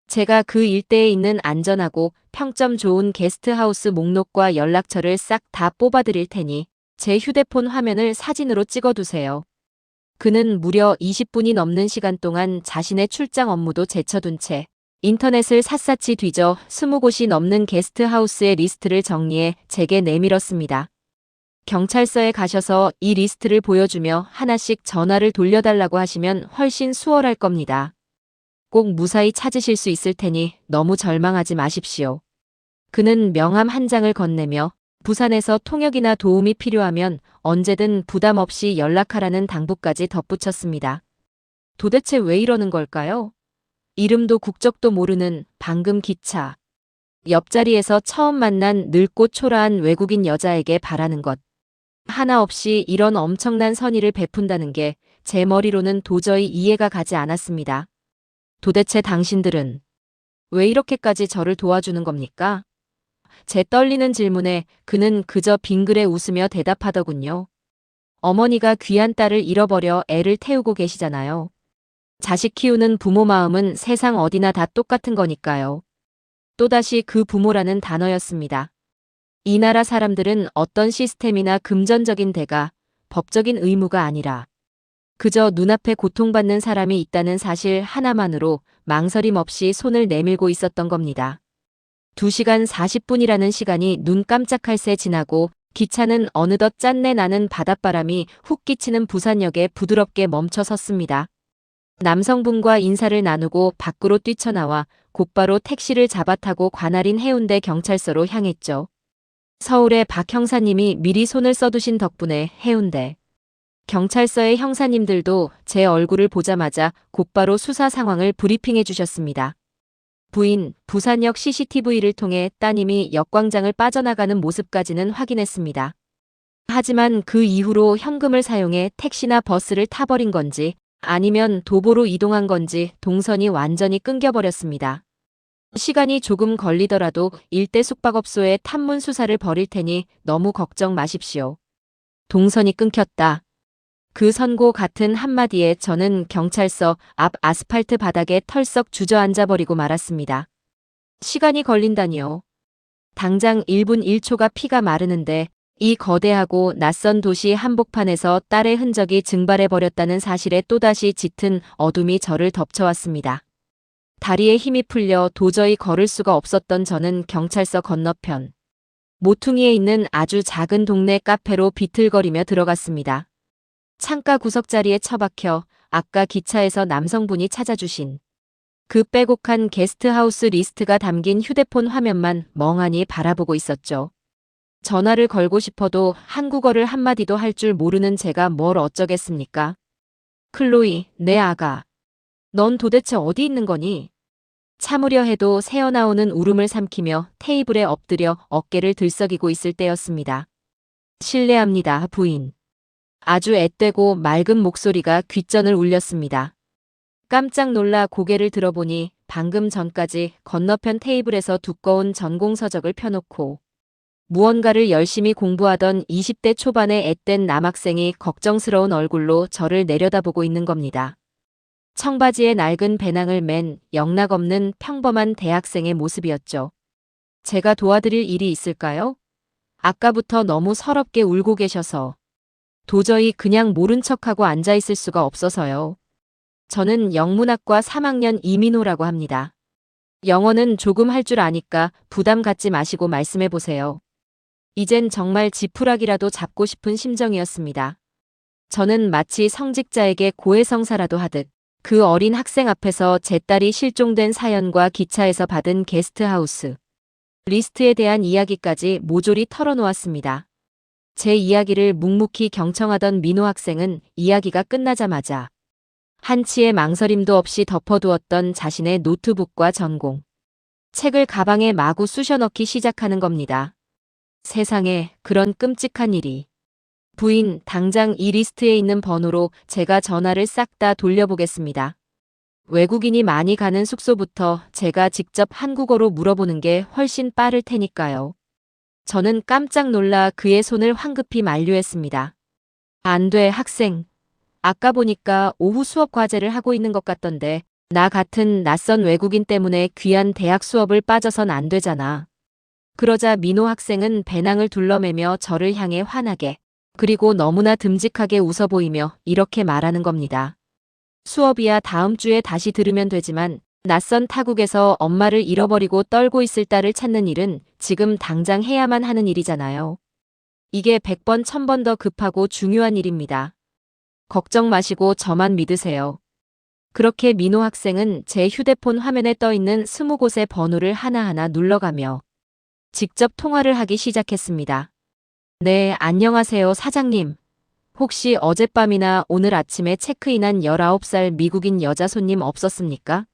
제가 그 일대에 있는 안전하고 평점 좋은 게스트하우스 목록과 연락처를 싹 다 뽑아드릴 테니 제 휴대폰 화면을 사진으로 찍어두세요. 그는 무려 20분이 넘는 시간 동안 자신의 출장 업무도 제쳐둔 채 인터넷을 샅샅이 뒤져 20곳이 넘는 게스트하우스의 리스트를 정리해 제게 내밀었습니다. 경찰서에 가셔서 이 리스트를 보여주며 하나씩 전화를 돌려달라고 하시면 훨씬 수월할 겁니다. 꼭 무사히 찾으실 수 있을 테니 너무 절망하지 마십시오. 그는 명함 한 장을 건네며 부산에서 통역이나 도움이 필요하면 언제든 부담 없이 연락하라는 당부까지 덧붙였습니다. 도대체 왜 이러는 걸까요? 이름도 국적도 모르는 방금 기차. 옆자리에서 처음 만난 늙고 초라한 외국인 여자에게 바라는 것. 하나 없이 이런 엄청난 선의를 베푼다는 게 제 머리로는 도저히 이해가 가지 않았습니다. 도대체 당신들은 왜 이렇게까지 저를 도와주는 겁니까? 제 떨리는 질문에 그는 그저 빙그레 웃으며 대답하더군요. 어머니가 귀한 딸을 잃어버려 애를 태우고 계시잖아요. 자식 키우는 부모 마음은 세상 어디나 다 똑같은 거니까요. 또다시 그 부모라는 단어였습니다. 이 나라 사람들은 어떤 시스템이나 금전적인 대가, 법적인 의무가 아니라 그저 눈앞에 고통받는 사람이 있다는 사실 하나만으로 망설임 없이 손을 내밀고 있었던 겁니다. 2시간 40분이라는 시간이 눈 깜짝할 새 지나고 기차는 어느덧 짠내 나는 바닷바람이 훅 끼치는 부산역에 부드럽게 멈춰 섰습니다. 남성분과 인사를 나누고 밖으로 뛰쳐나와 곧바로 택시를 잡아 타고 관할인 해운대 경찰서로 향했죠. 서울의 박 형사님이 미리 손을 써두신 덕분에 해운대 경찰서의 형사님들도 제 얼굴을 보자마자 곧바로 수사 상황을 브리핑해 주셨습니다. 부인, 부산역 CCTV를 통해 따님이 역광장을 빠져나가는 모습까지는 확인했습니다. 하지만 그 이후로 현금을 사용해 택시나 버스를 타버린 건지 아니면 도보로 이동한 건지 동선이 완전히 끊겨버렸습니다. 시간이 조금 걸리더라도 일대 숙박업소에 탐문 수사를 벌일 테니 너무 걱정 마십시오. 동선이 끊겼다. 그 선고 같은 한마디에 저는 경찰서 앞 아스팔트 바닥에 털썩 주저앉아버리고 말았습니다. 시간이 걸린다니요. 당장 1분 1초가 피가 마르는데 이 거대하고 낯선 도시 한복판에서 딸의 흔적이 증발해버렸다는 사실에 또다시 짙은 어둠이 저를 덮쳐왔습니다. 다리에 힘이 풀려 도저히 걸을 수가 없었던 저는 경찰서 건너편 모퉁이에 있는 아주 작은 동네 카페로 비틀거리며 들어갔습니다. 창가 구석자리에 처박혀 아까 기차에서 남성분이 찾아주신 그 빼곡한 게스트하우스 리스트가 담긴 휴대폰 화면만 멍하니 바라보고 있었죠. 전화를 걸고 싶어도 한국어를 한마디도 할 줄 모르는 제가 뭘 어쩌겠습니까? 클로이, 내 아가. 넌 도대체 어디 있는 거니? 참으려 해도 새어나오는 울음을 삼키며 테이블에 엎드려 어깨를 들썩이고 있을 때였습니다. 실례합니다, 부인. 아주 앳되고 맑은 목소리가 귓전을 울렸습니다. 깜짝 놀라 고개를 들어보니 방금 전까지 건너편 테이블에서 두꺼운 전공서적을 펴놓고 무언가를 열심히 공부하던 20대 초반의 앳된 남학생이 걱정스러운 얼굴로 저를 내려다보고 있는 겁니다. 청바지에 낡은 배낭을 맨 영락없는 평범한 대학생의 모습이었죠. 제가 도와드릴 일이 있을까요? 아까부터 너무 서럽게 울고 계셔서 도저히 그냥 모른 척하고 앉아있을 수가 없어서요. 저는 영문학과 3학년 이민호라고 합니다. 영어는 조금 할 줄 아니까 부담 갖지 마시고 말씀해보세요. 이젠 정말 지푸라기라도 잡고 싶은 심정이었습니다. 저는 마치 성직자에게 고해성사라도 하듯 그 어린 학생 앞에서 제 딸이 실종된 사연과 기차에서 받은 게스트하우스 리스트에 대한 이야기까지 모조리 털어놓았습니다. 제 이야기를 묵묵히 경청하던 민호 학생은 이야기가 끝나자마자 한치의 망설임도 없이 덮어두었던 자신의 노트북과 전공 책을 가방에 마구 쑤셔 넣기 시작하는 겁니다. 세상에 그런 끔찍한 일이. 부인, 당장 이 리스트에 있는 번호로 제가 전화를 싹 다 돌려보겠습니다. 외국인이 많이 가는 숙소부터 제가 직접 한국어로 물어보는 게 훨씬 빠를 테니까요. 저는 깜짝 놀라 그의 손을 황급히 만류했습니다. 안 돼, 학생. 아까 보니까 오후 수업 과제를 하고 있는 것 같던데 나 같은 낯선 외국인 때문에 귀한 대학 수업을 빠져선 안 되잖아. 그러자 민호 학생은 배낭을 둘러매며 저를 향해 환하게 그리고 너무나 듬직하게 웃어 보이며 이렇게 말하는 겁니다. 수업이야 다음 주에 다시 들으면 되지만 낯선 타국에서 엄마를 잃어버리고 떨고 있을 딸을 찾는 일은 지금 당장 해야만 하는 일이잖아요. 이게 100번 1000번 더 급하고 중요한 일입니다. 걱정 마시고 저만 믿으세요. 그렇게 민호 학생은 제 휴대폰 화면에 떠 있는 20곳의 번호를 하나하나 눌러가며 직접 통화를 하기 시작했습니다. 네, 안녕하세요, 사장님. 혹시 어젯밤이나 오늘 아침에 체크인한 19살 미국인 여자 손님 없었습니까?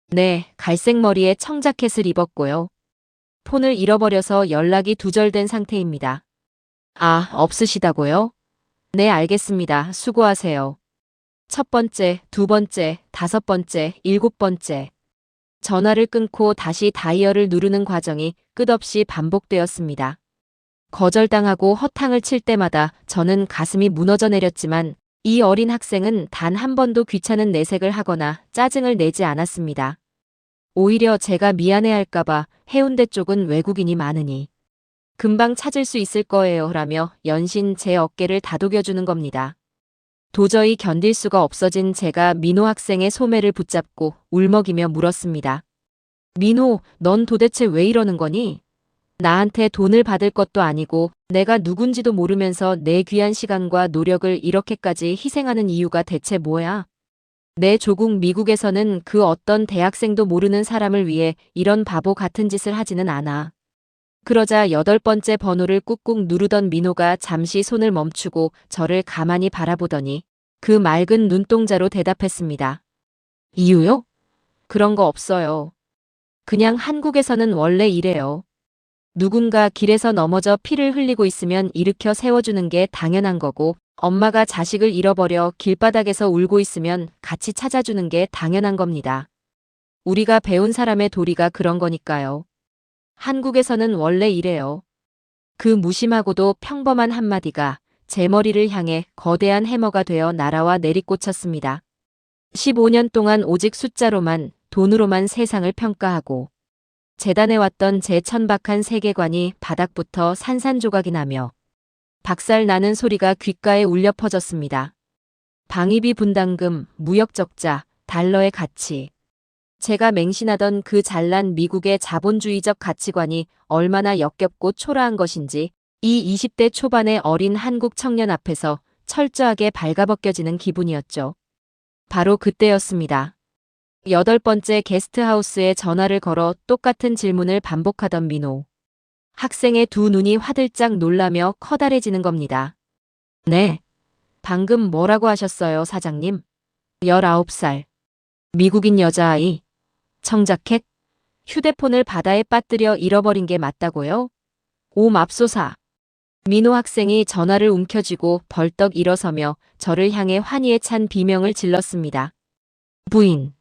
네, 갈색 머리에 청자켓을 입었고요. 폰을 잃어버려서 연락이 두절된 상태입니다. 아, 없으시다고요? 네, 알겠습니다. 수고하세요. 첫 번째, 두 번째, 다섯 번째, 일곱 번째. 전화를 끊고 다시 다이얼을 누르는 과정이 끝없이 반복되었습니다. 거절당하고 허탕을 칠 때마다 저는 가슴이 무너져 내렸지만 이 어린 학생은 단 한 번도 귀찮은 내색을 하거나 짜증을 내지 않았습니다. 오히려 제가 미안해할까봐 해운대 쪽은 외국인이 많으니 금방 찾을 수 있을 거예요 라며 연신 제 어깨를 다독여주는 겁니다. 도저히 견딜 수가 없어진 제가 민호 학생의 소매를 붙잡고 울먹이며 물었습니다. 민호, 넌 도대체 왜 이러는 거니? 나한테 돈을 받을 것도 아니고 내가 누군지도 모르면서 내 귀한 시간과 노력을 이렇게까지 희생하는 이유가 대체 뭐야? 내 조국 미국에서는 그 어떤 대학생도 모르는 사람을 위해 이런 바보 같은 짓을 하지는 않아. 그러자 8번째 번호를 꾹꾹 누르던 민호가 잠시 손을 멈추고 저를 가만히 바라보더니 그 맑은 눈동자로 대답했습니다. 이유요? 그런 거 없어요. 그냥 한국에서는 원래 이래요. 누군가 길에서 넘어져 피를 흘리고 있으면 일으켜 세워주는 게 당연한 거고 엄마가 자식을 잃어버려 길바닥에서 울고 있으면 같이 찾아주는 게 당연한 겁니다. 우리가 배운 사람의 도리가 그런 거니까요. 한국에서는 원래 이래요. 그 무심하고도 평범한 한마디가 제 머리를 향해 거대한 해머가 되어 날아와 내리꽂혔습니다. 15년 동안 오직 숫자로만, 돈으로만 세상을 평가하고 재단해왔던 제 천박한 세계관이 바닥부터 산산조각이 나며 박살 나는 소리가 귓가에 울려 퍼졌습니다. 방위비 분담금, 무역 적자, 달러의 가치. 제가 맹신하던 그 잘난 미국의 자본주의적 가치관이 얼마나 역겹고 초라한 것인지 이 20대 초반의 어린 한국 청년 앞에서 철저하게 발가벗겨지는 기분이었죠. 바로 그때였습니다. 8번째 게스트하우스에 전화를 걸어 똑같은 질문을 반복하던 민호. 학생의 두 눈이 화들짝 놀라며 커다래지는 겁니다. 네. 방금 뭐라고 하셨어요, 사장님? 19살. 미국인 여자아이. 청자켓? 휴대폰을 바다에 빠뜨려 잃어버린 게 맞다고요? 오 맙소사. 민호 학생이 전화를 움켜쥐고 벌떡 일어서며 저를 향해 환희에 찬 비명을 질렀습니다. 부인,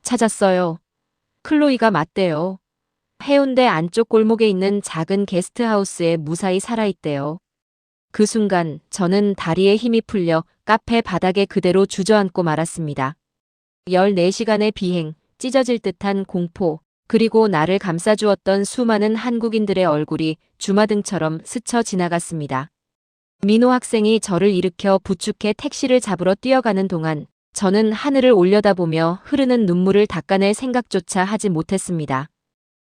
찾았어요. 클로이가 맞대요. 해운대 안쪽 골목에 있는 작은 게스트하우스에 무사히 살아있대요. 그 순간 저는 다리에 힘이 풀려 카페 바닥에 그대로 주저앉고 말았습니다. 14시간의 비행, 찢어질 듯한 공포, 그리고 나를 감싸주었던 수많은 한국인들의 얼굴이 주마등처럼 스쳐 지나갔습니다. 민호 학생이 저를 일으켜 부축해 택시를 잡으러 뛰어가는 동안 저는 하늘을 올려다보며 흐르는 눈물을 닦아낼 생각조차 하지 못했습니다.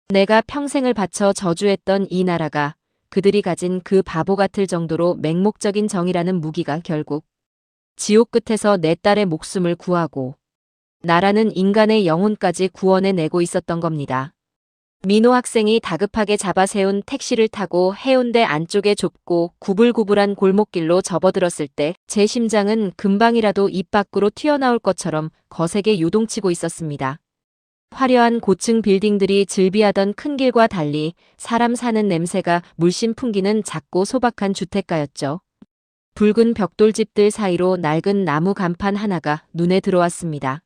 내가 평생을 바쳐 저주했던 이 나라가 그들이 가진 그 바보 같을 정도로 맹목적인 정의라는 무기가 결국 지옥 끝에서 내 딸의 목숨을 구하고 나라는 인간의 영혼까지 구원해내고 있었던 겁니다. 민호 학생이 다급하게 잡아세운 택시를 타고 해운대 안쪽의 좁고 구불구불한 골목길로 접어들었을 때 제 심장은 금방이라도 입 밖으로 튀어나올 것처럼 거세게 요동치고 있었습니다. 화려한 고층 빌딩들이 즐비하던 큰 길과 달리 사람 사는 냄새가 물씬 풍기는 작고 소박한 주택가였죠. 붉은 벽돌집들 사이로 낡은 나무 간판 하나가 눈에 들어왔습니다.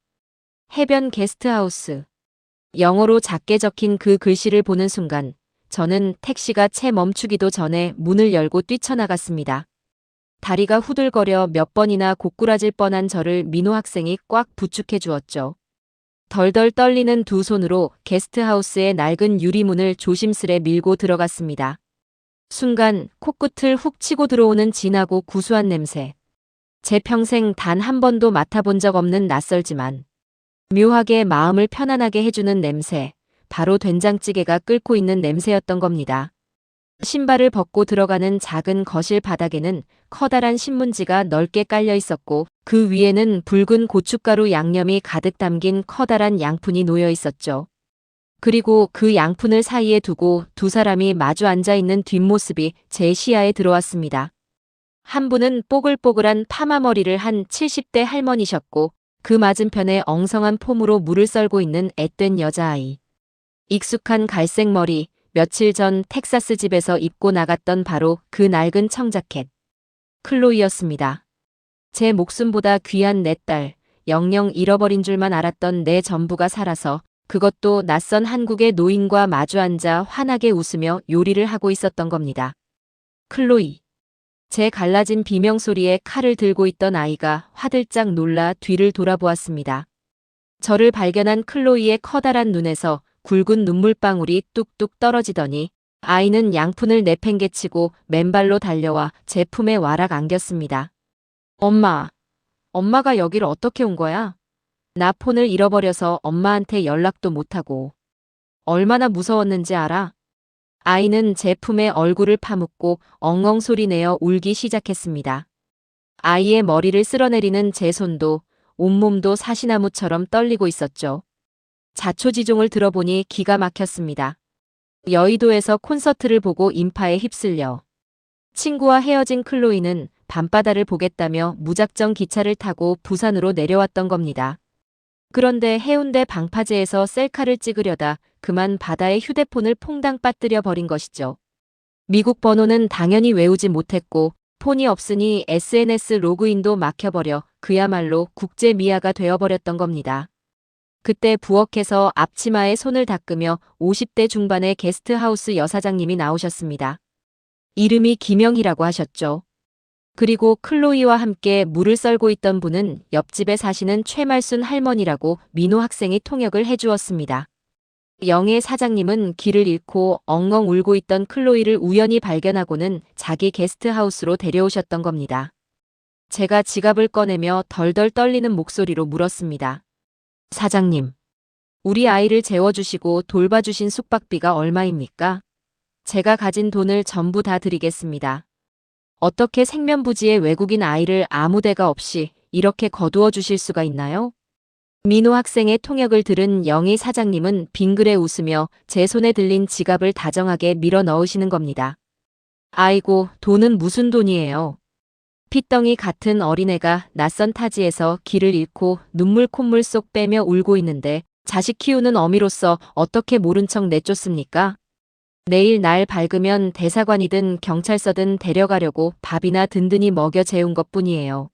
해변 게스트하우스. 영어로 작게 적힌 그 글씨를 보는 순간 저는 택시가 채 멈추기도 전에 문을 열고 뛰쳐나갔습니다. 다리가 후들거려 몇 번이나 고꾸라질 뻔한 저를 민호 학생이 꽉 부축해 주었죠. 덜덜 떨리는 두 손으로 게스트하우스의 낡은 유리문을 조심스레 밀고 들어갔습니다. 순간 코끝을 훅 치고 들어오는 진하고 구수한 냄새. 제 평생 단 한 번도 맡아본 적 없는 낯설지만 묘하게 마음을 편안하게 해주는 냄새, 바로 된장찌개가 끓고 있는 냄새였던 겁니다. 신발을 벗고 들어가는 작은 거실 바닥에는 커다란 신문지가 넓게 깔려 있었고 그 위에는 붉은 고춧가루 양념이 가득 담긴 커다란 양푼이 놓여 있었죠. 그리고 그 양푼을 사이에 두고 두 사람이 마주 앉아 있는 뒷모습이 제 시야에 들어왔습니다. 한 분은 뽀글뽀글한 파마머리를 한 70대 할머니셨고 그 맞은편에 엉성한 폼으로 물을 썰고 있는 앳된 여자아이. 익숙한 갈색 머리, 며칠 전 텍사스 집에서 입고 나갔던 바로 그 낡은 청자켓. 클로이였습니다. 제 목숨보다 귀한 내 딸, 영영 잃어버린 줄만 알았던 내 전부가 살아서 그것도 낯선 한국의 노인과 마주 앉아 환하게 웃으며 요리를 하고 있었던 겁니다. 클로이. 제 갈라진 비명소리에 칼을 들고 있던 아이가 화들짝 놀라 뒤를 돌아보았습니다. 저를 발견한 클로이의 커다란 눈에서 굵은 눈물방울이 뚝뚝 떨어지더니 아이는 양푼을 내팽개치고 맨발로 달려와 제 품에 와락 안겼습니다. 엄마가 여기를 어떻게 온 거야? 나 폰을 잃어버려서 엄마한테 연락도 못하고. 얼마나 무서웠는지 알아? 아이는 제 품에 얼굴을 파묻고 엉엉 소리내어 울기 시작했습니다. 아이의 머리를 쓸어내리는 제 손도 온몸도 사시나무처럼 떨리고 있었죠. 자초지종을 들어보니 기가 막혔습니다. 여의도에서 콘서트를 보고 인파에 휩쓸려 친구와 헤어진 클로이는 밤바다를 보겠다며 무작정 기차를 타고 부산으로 내려왔던 겁니다. 그런데 해운대 방파제에서 셀카를 찍으려다 그만 바다에 휴대폰을 퐁당 빠뜨려 버린 것이죠. 미국 번호는 당연히 외우지 못했고 폰이 없으니 SNS 로그인도 막혀버려 그야말로 국제 미아가 되어버렸던 겁니다. 그때 부엌에서 앞치마에 손을 닦으며 50대 중반의 게스트하우스 여사장님이 나오셨습니다. 이름이 김영희라고 하셨죠. 그리고 클로이와 함께 물을 썰고 있던 분은 옆집에 사시는 최말순 할머니라고 민호 학생이 통역을 해주었습니다. 영애 사장님은 길을 잃고 엉엉 울고 있던 클로이를 우연히 발견하고는 자기 게스트하우스로 데려오셨던 겁니다. 제가 지갑을 꺼내며 덜덜 떨리는 목소리로 물었습니다. 사장님, 우리 아이를 재워주시고 돌봐주신 숙박비가 얼마입니까? 제가 가진 돈을 전부 다 드리겠습니다. 어떻게 생면부지의 외국인 아이를 아무 데가 없이 이렇게 거두어 주실 수가 있나요? 민호 학생의 통역을 들은 영희 사장님은 빙그레 웃으며 제 손에 들린 지갑을 다정하게 밀어 넣으시는 겁니다. 아이고, 돈은 무슨 돈이에요? 핏덩이 같은 어린애가 낯선 타지에서 길을 잃고 눈물 콧물 쏙 빼며 울고 있는데 자식 키우는 어미로서 어떻게 모른 척 내쫓습니까? 내일 날 밝으면 대사관이든 경찰서든 데려가려고 밥이나 든든히 먹여 재운 것뿐이에요.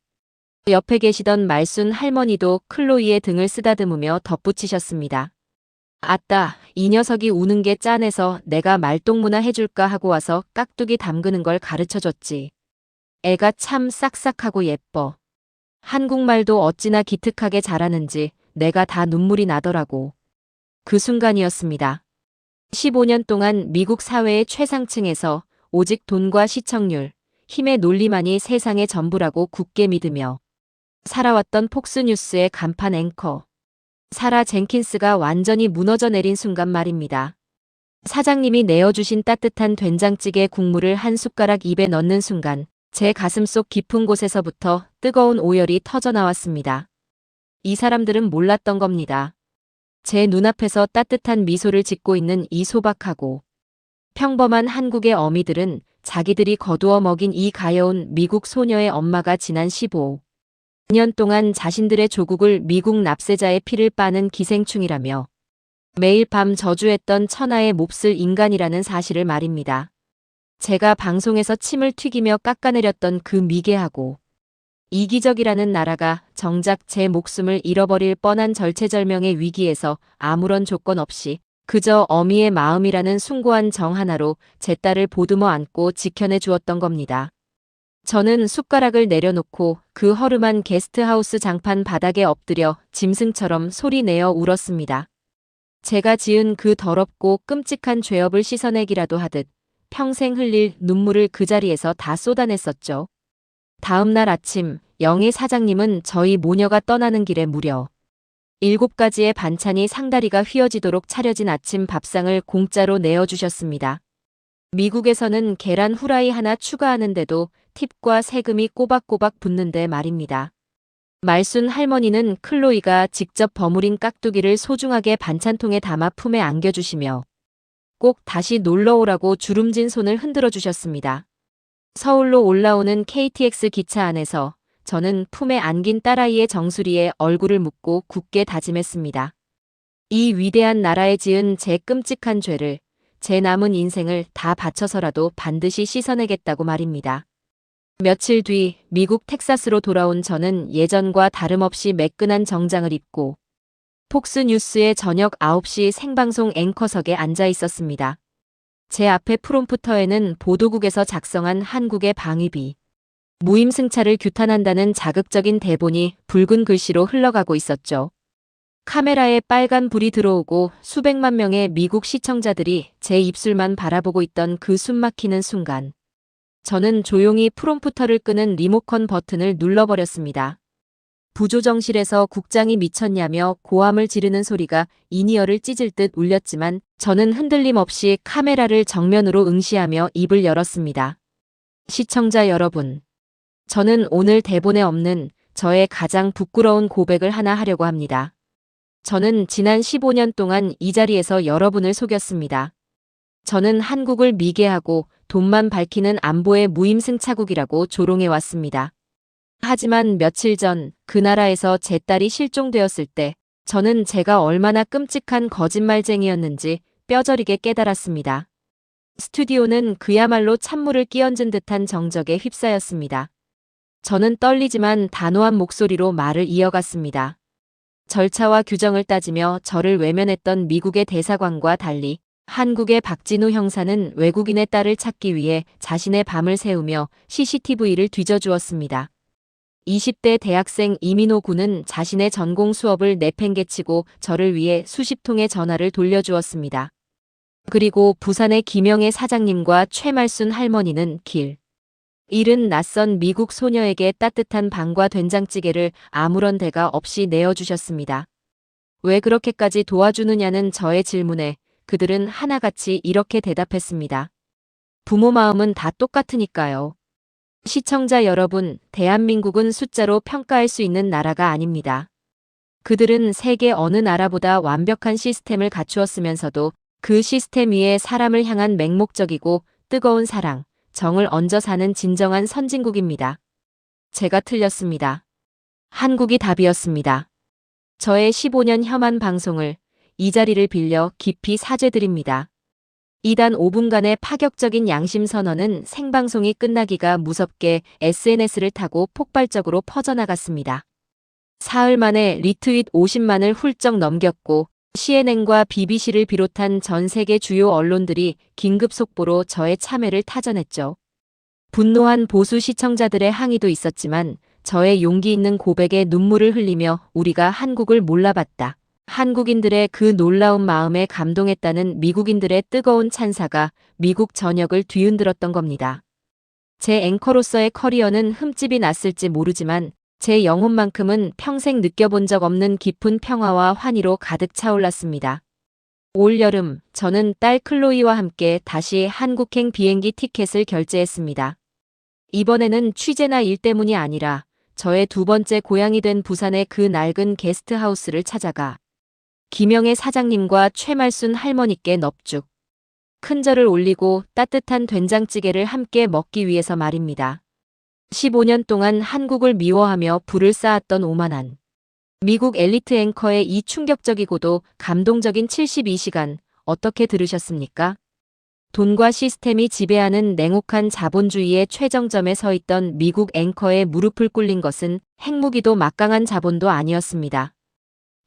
옆에 계시던 말순 할머니도 클로이의 등을 쓰다듬으며 덧붙이셨습니다. 아따, 이 녀석이 우는 게 짠해서 내가 말동무나 해줄까 하고 와서 깍두기 담그는 걸 가르쳐줬지. 애가 참 싹싹하고 예뻐. 한국말도 어찌나 기특하게 잘하는지 내가 다 눈물이 나더라고. 그 순간이었습니다. 15년 동안 미국 사회의 최상층에서 오직 돈과 시청률, 힘의 논리만이 세상의 전부라고 굳게 믿으며 살아왔던 폭스뉴스의 간판 앵커 사라 젠킨스가 완전히 무너져 내린 순간 말입니다. 사장님이 내어주신 따뜻한 된장찌개 국물을 한 숟가락 입에 넣는 순간 제 가슴속 깊은 곳에서부터 뜨거운 오열이 터져 나왔습니다. 이 사람들은 몰랐던 겁니다. 제 눈앞에서 따뜻한 미소를 짓고 있는 이 소박하고 평범한 한국의 어미들은 자기들이 거두어 먹인 이 가여운 미국 소녀의 엄마가 지난 15년 동안 자신들의 조국을 미국 납세자의 피를 빠는 기생충이라며 매일 밤 저주했던 천하의 몹쓸 인간이라는 사실을 말입니다. 제가 방송에서 침을 튀기며 깎아내렸던 그 미개하고 이기적이라는 나라가 정작 제 목숨을 잃어버릴 뻔한 절체절명의 위기에서 아무런 조건 없이 그저 어미의 마음이라는 숭고한 정 하나로 제 딸을 보듬어 안고 지켜내 주었던 겁니다. 저는 숟가락을 내려놓고 그 허름한 게스트하우스 장판 바닥에 엎드려 짐승처럼 소리내어 울었습니다. 제가 지은 그 더럽고 끔찍한 죄업을 씻어내기라도 하듯 평생 흘릴 눈물을 그 자리에서 다 쏟아냈었죠. 다음 날 아침 영희 사장님은 저희 모녀가 떠나는 길에 무려 7가지의 반찬이 상다리가 휘어지도록 차려진 아침 밥상을 공짜로 내어주셨습니다. 미국에서는 계란 후라이 하나 추가하는데도 팁과 세금이 꼬박꼬박 붙는데 말입니다. 말순 할머니는 클로이가 직접 버무린 깍두기를 소중하게 반찬통에 담아 품에 안겨주시며 꼭 다시 놀러오라고 주름진 손을 흔들어 주셨습니다. 서울로 올라오는 KTX 기차 안에서 저는 품에 안긴 딸아이의 정수리에 얼굴을 묻고 굳게 다짐했습니다. 이 위대한 나라에 지은 제 끔찍한 죄를 제 남은 인생을 다 바쳐서라도 반드시 씻어내겠다고 말입니다. 며칠 뒤 미국 텍사스로 돌아온 저는 예전과 다름없이 매끈한 정장을 입고 폭스뉴스의 저녁 9시 생방송 앵커석에 앉아 있었습니다. 제 앞에 프롬프터에는 보도국에서 작성한 한국의 방위비, 무임승차를 규탄한다는 자극적인 대본이 붉은 글씨로 흘러가고 있었죠. 카메라에 빨간 불이 들어오고 수백만 명의 미국 시청자들이 제 입술만 바라보고 있던 그 숨막히는 순간, 저는 조용히 프롬프터를 끄는 리모컨 버튼을 눌러버렸습니다. 부조정실에서 국장이 미쳤냐며 고함을 지르는 소리가 인이어를 찢을 듯 울렸지만 저는 흔들림 없이 카메라를 정면으로 응시하며 입을 열었습니다. 시청자 여러분, 저는 오늘 대본에 없는 저의 가장 부끄러운 고백을 하나 하려고 합니다. 저는 지난 15년 동안 이 자리에서 여러분을 속였습니다. 저는 한국을 미개하고 돈만 밝히는 안보의 무임승차국이라고 조롱해왔습니다. 하지만 며칠 전 그 나라에서 제 딸이 실종되었을 때 저는 제가 얼마나 끔찍한 거짓말쟁이였는지 뼈저리게 깨달았습니다. 스튜디오는 그야말로 찬물을 끼얹은 듯한 정적에 휩싸였습니다. 저는 떨리지만 단호한 목소리로 말을 이어갔습니다. 절차와 규정을 따지며 저를 외면했던 미국의 대사관과 달리 한국의 박진우 형사는 외국인의 딸을 찾기 위해 자신의 밤을 새우며 CCTV를 뒤져주었습니다. 20대 대학생 이민호 군은 자신의 전공 수업을 내팽개치고 저를 위해 수십 통의 전화를 돌려주었습니다. 그리고 부산의 김영애 사장님과 최말순 할머니는 길 잃은 낯선 미국 소녀에게 따뜻한 방과 된장찌개를 아무런 대가 없이 내어주셨습니다. 왜 그렇게까지 도와주느냐는 저의 질문에 그들은 하나같이 이렇게 대답했습니다. 부모 마음은 다 똑같으니까요. 시청자 여러분, 대한민국은 숫자로 평가할 수 있는 나라가 아닙니다. 그들은 세계 어느 나라보다 완벽한 시스템을 갖추었으면서도 그 시스템 위에 사람을 향한 맹목적이고 뜨거운 사랑, 정을 얹어 사는 진정한 선진국입니다. 제가 틀렸습니다. 한국이 답이었습니다. 저의 15년 혐한 방송을 이 자리를 빌려 깊이 사죄드립니다. 이단 5분간의 파격적인 양심 선언은 생방송이 끝나기가 무섭게 SNS를 타고 폭발적으로 퍼져나갔습니다. 사흘 만에 리트윗 50만을 훌쩍 넘겼고 CNN과 BBC를 비롯한 전 세계 주요 언론들이 긴급 속보로 저의 참회를 타전했죠. 분노한 보수 시청자들의 항의도 있었지만 저의 용기 있는 고백에 눈물을 흘리며 우리가 한국을 몰라봤다. 한국인들의 그 놀라운 마음에 감동했다는 미국인들의 뜨거운 찬사가 미국 전역을 뒤흔들었던 겁니다. 제 앵커로서의 커리어는 흠집이 났을지 모르지만 제 영혼만큼은 평생 느껴본 적 없는 깊은 평화와 환희로 가득 차올랐습니다. 올 여름 저는 딸 클로이와 함께 다시 한국행 비행기 티켓을 결제했습니다. 이번에는 취재나 일 때문이 아니라 저의 두 번째 고향이 된 부산의 그 낡은 게스트하우스를 찾아가 김영애 사장님과 최말순 할머니께 넙죽 큰 절을 올리고 따뜻한 된장찌개를 함께 먹기 위해서 말입니다. 15년 동안 한국을 미워하며 불을 쌓았던 오만한 미국 엘리트 앵커의 이 충격적이고도 감동적인 72시간 어떻게 들으셨습니까? 돈과 시스템이 지배하는 냉혹한 자본주의의 최정점에 서 있던 미국 앵커의 무릎을 꿇린 것은 핵무기도 막강한 자본도 아니었습니다.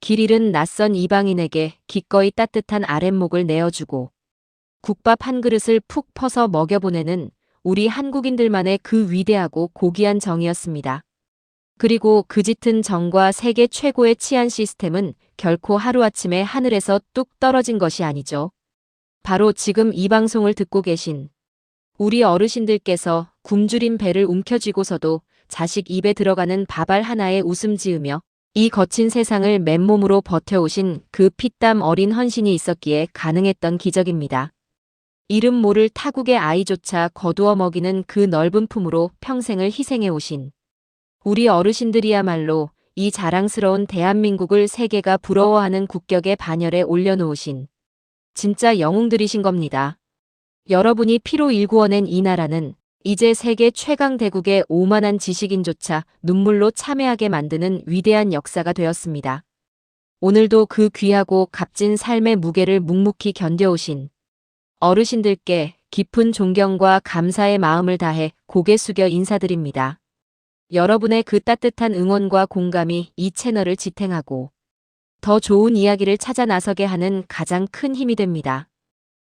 길 잃은 낯선 이방인에게 기꺼이 따뜻한 아랫목을 내어주고 국밥 한 그릇을 푹 퍼서 먹여보내는 우리 한국인들만의 그 위대하고 고귀한 정이었습니다. 그리고 그 짙은 정과 세계 최고의 치안 시스템은 결코 하루아침에 하늘에서 뚝 떨어진 것이 아니죠. 바로 지금 이 방송을 듣고 계신 우리 어르신들께서 굶주린 배를 움켜쥐고서도 자식 입에 들어가는 밥알 하나에 웃음 지으며 이 거친 세상을 맨몸으로 버텨오신 그 피땀 어린 헌신이 있었기에 가능했던 기적입니다. 이름 모를 타국의 아이조차 거두어 먹이는 그 넓은 품으로 평생을 희생해 오신 우리 어르신들이야말로 이 자랑스러운 대한민국을 세계가 부러워하는 국격의 반열에 올려놓으신 진짜 영웅들이신 겁니다. 여러분이 피로 일구어낸 이 나라는 이제 세계 최강 대국의 오만한 지식인조차 눈물로 참회하게 만드는 위대한 역사가 되었습니다. 오늘도 그 귀하고 값진 삶의 무게를 묵묵히 견뎌오신 어르신들께 깊은 존경과 감사의 마음을 다해 고개 숙여 인사드립니다. 여러분의 그 따뜻한 응원과 공감이 이 채널을 지탱하고 더 좋은 이야기를 찾아 나서게 하는 가장 큰 힘이 됩니다.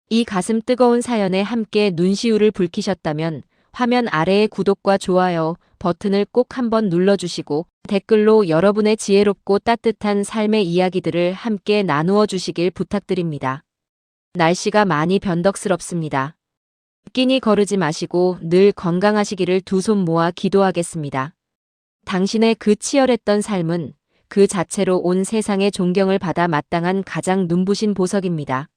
이 가슴 뜨거운 사연에 함께 눈시울을 붉히셨다면 화면 아래의 구독과 좋아요 버튼을 꼭 한번 눌러주시고 댓글로 여러분의 지혜롭고 따뜻한 삶의 이야기들을 함께 나누어 주시길 부탁드립니다. 날씨가 많이 변덕스럽습니다. 끼니 거르지 마시고 늘 건강하시기를 두 손 모아 기도하겠습니다. 당신의 그 치열했던 삶은 그 자체로 온 세상의 존경을 받아 마땅한 가장 눈부신 보석입니다.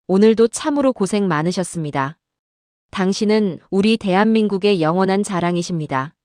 오늘도 참으로 고생 많으셨습니다. 당신은 우리 대한민국의 영원한 자랑이십니다.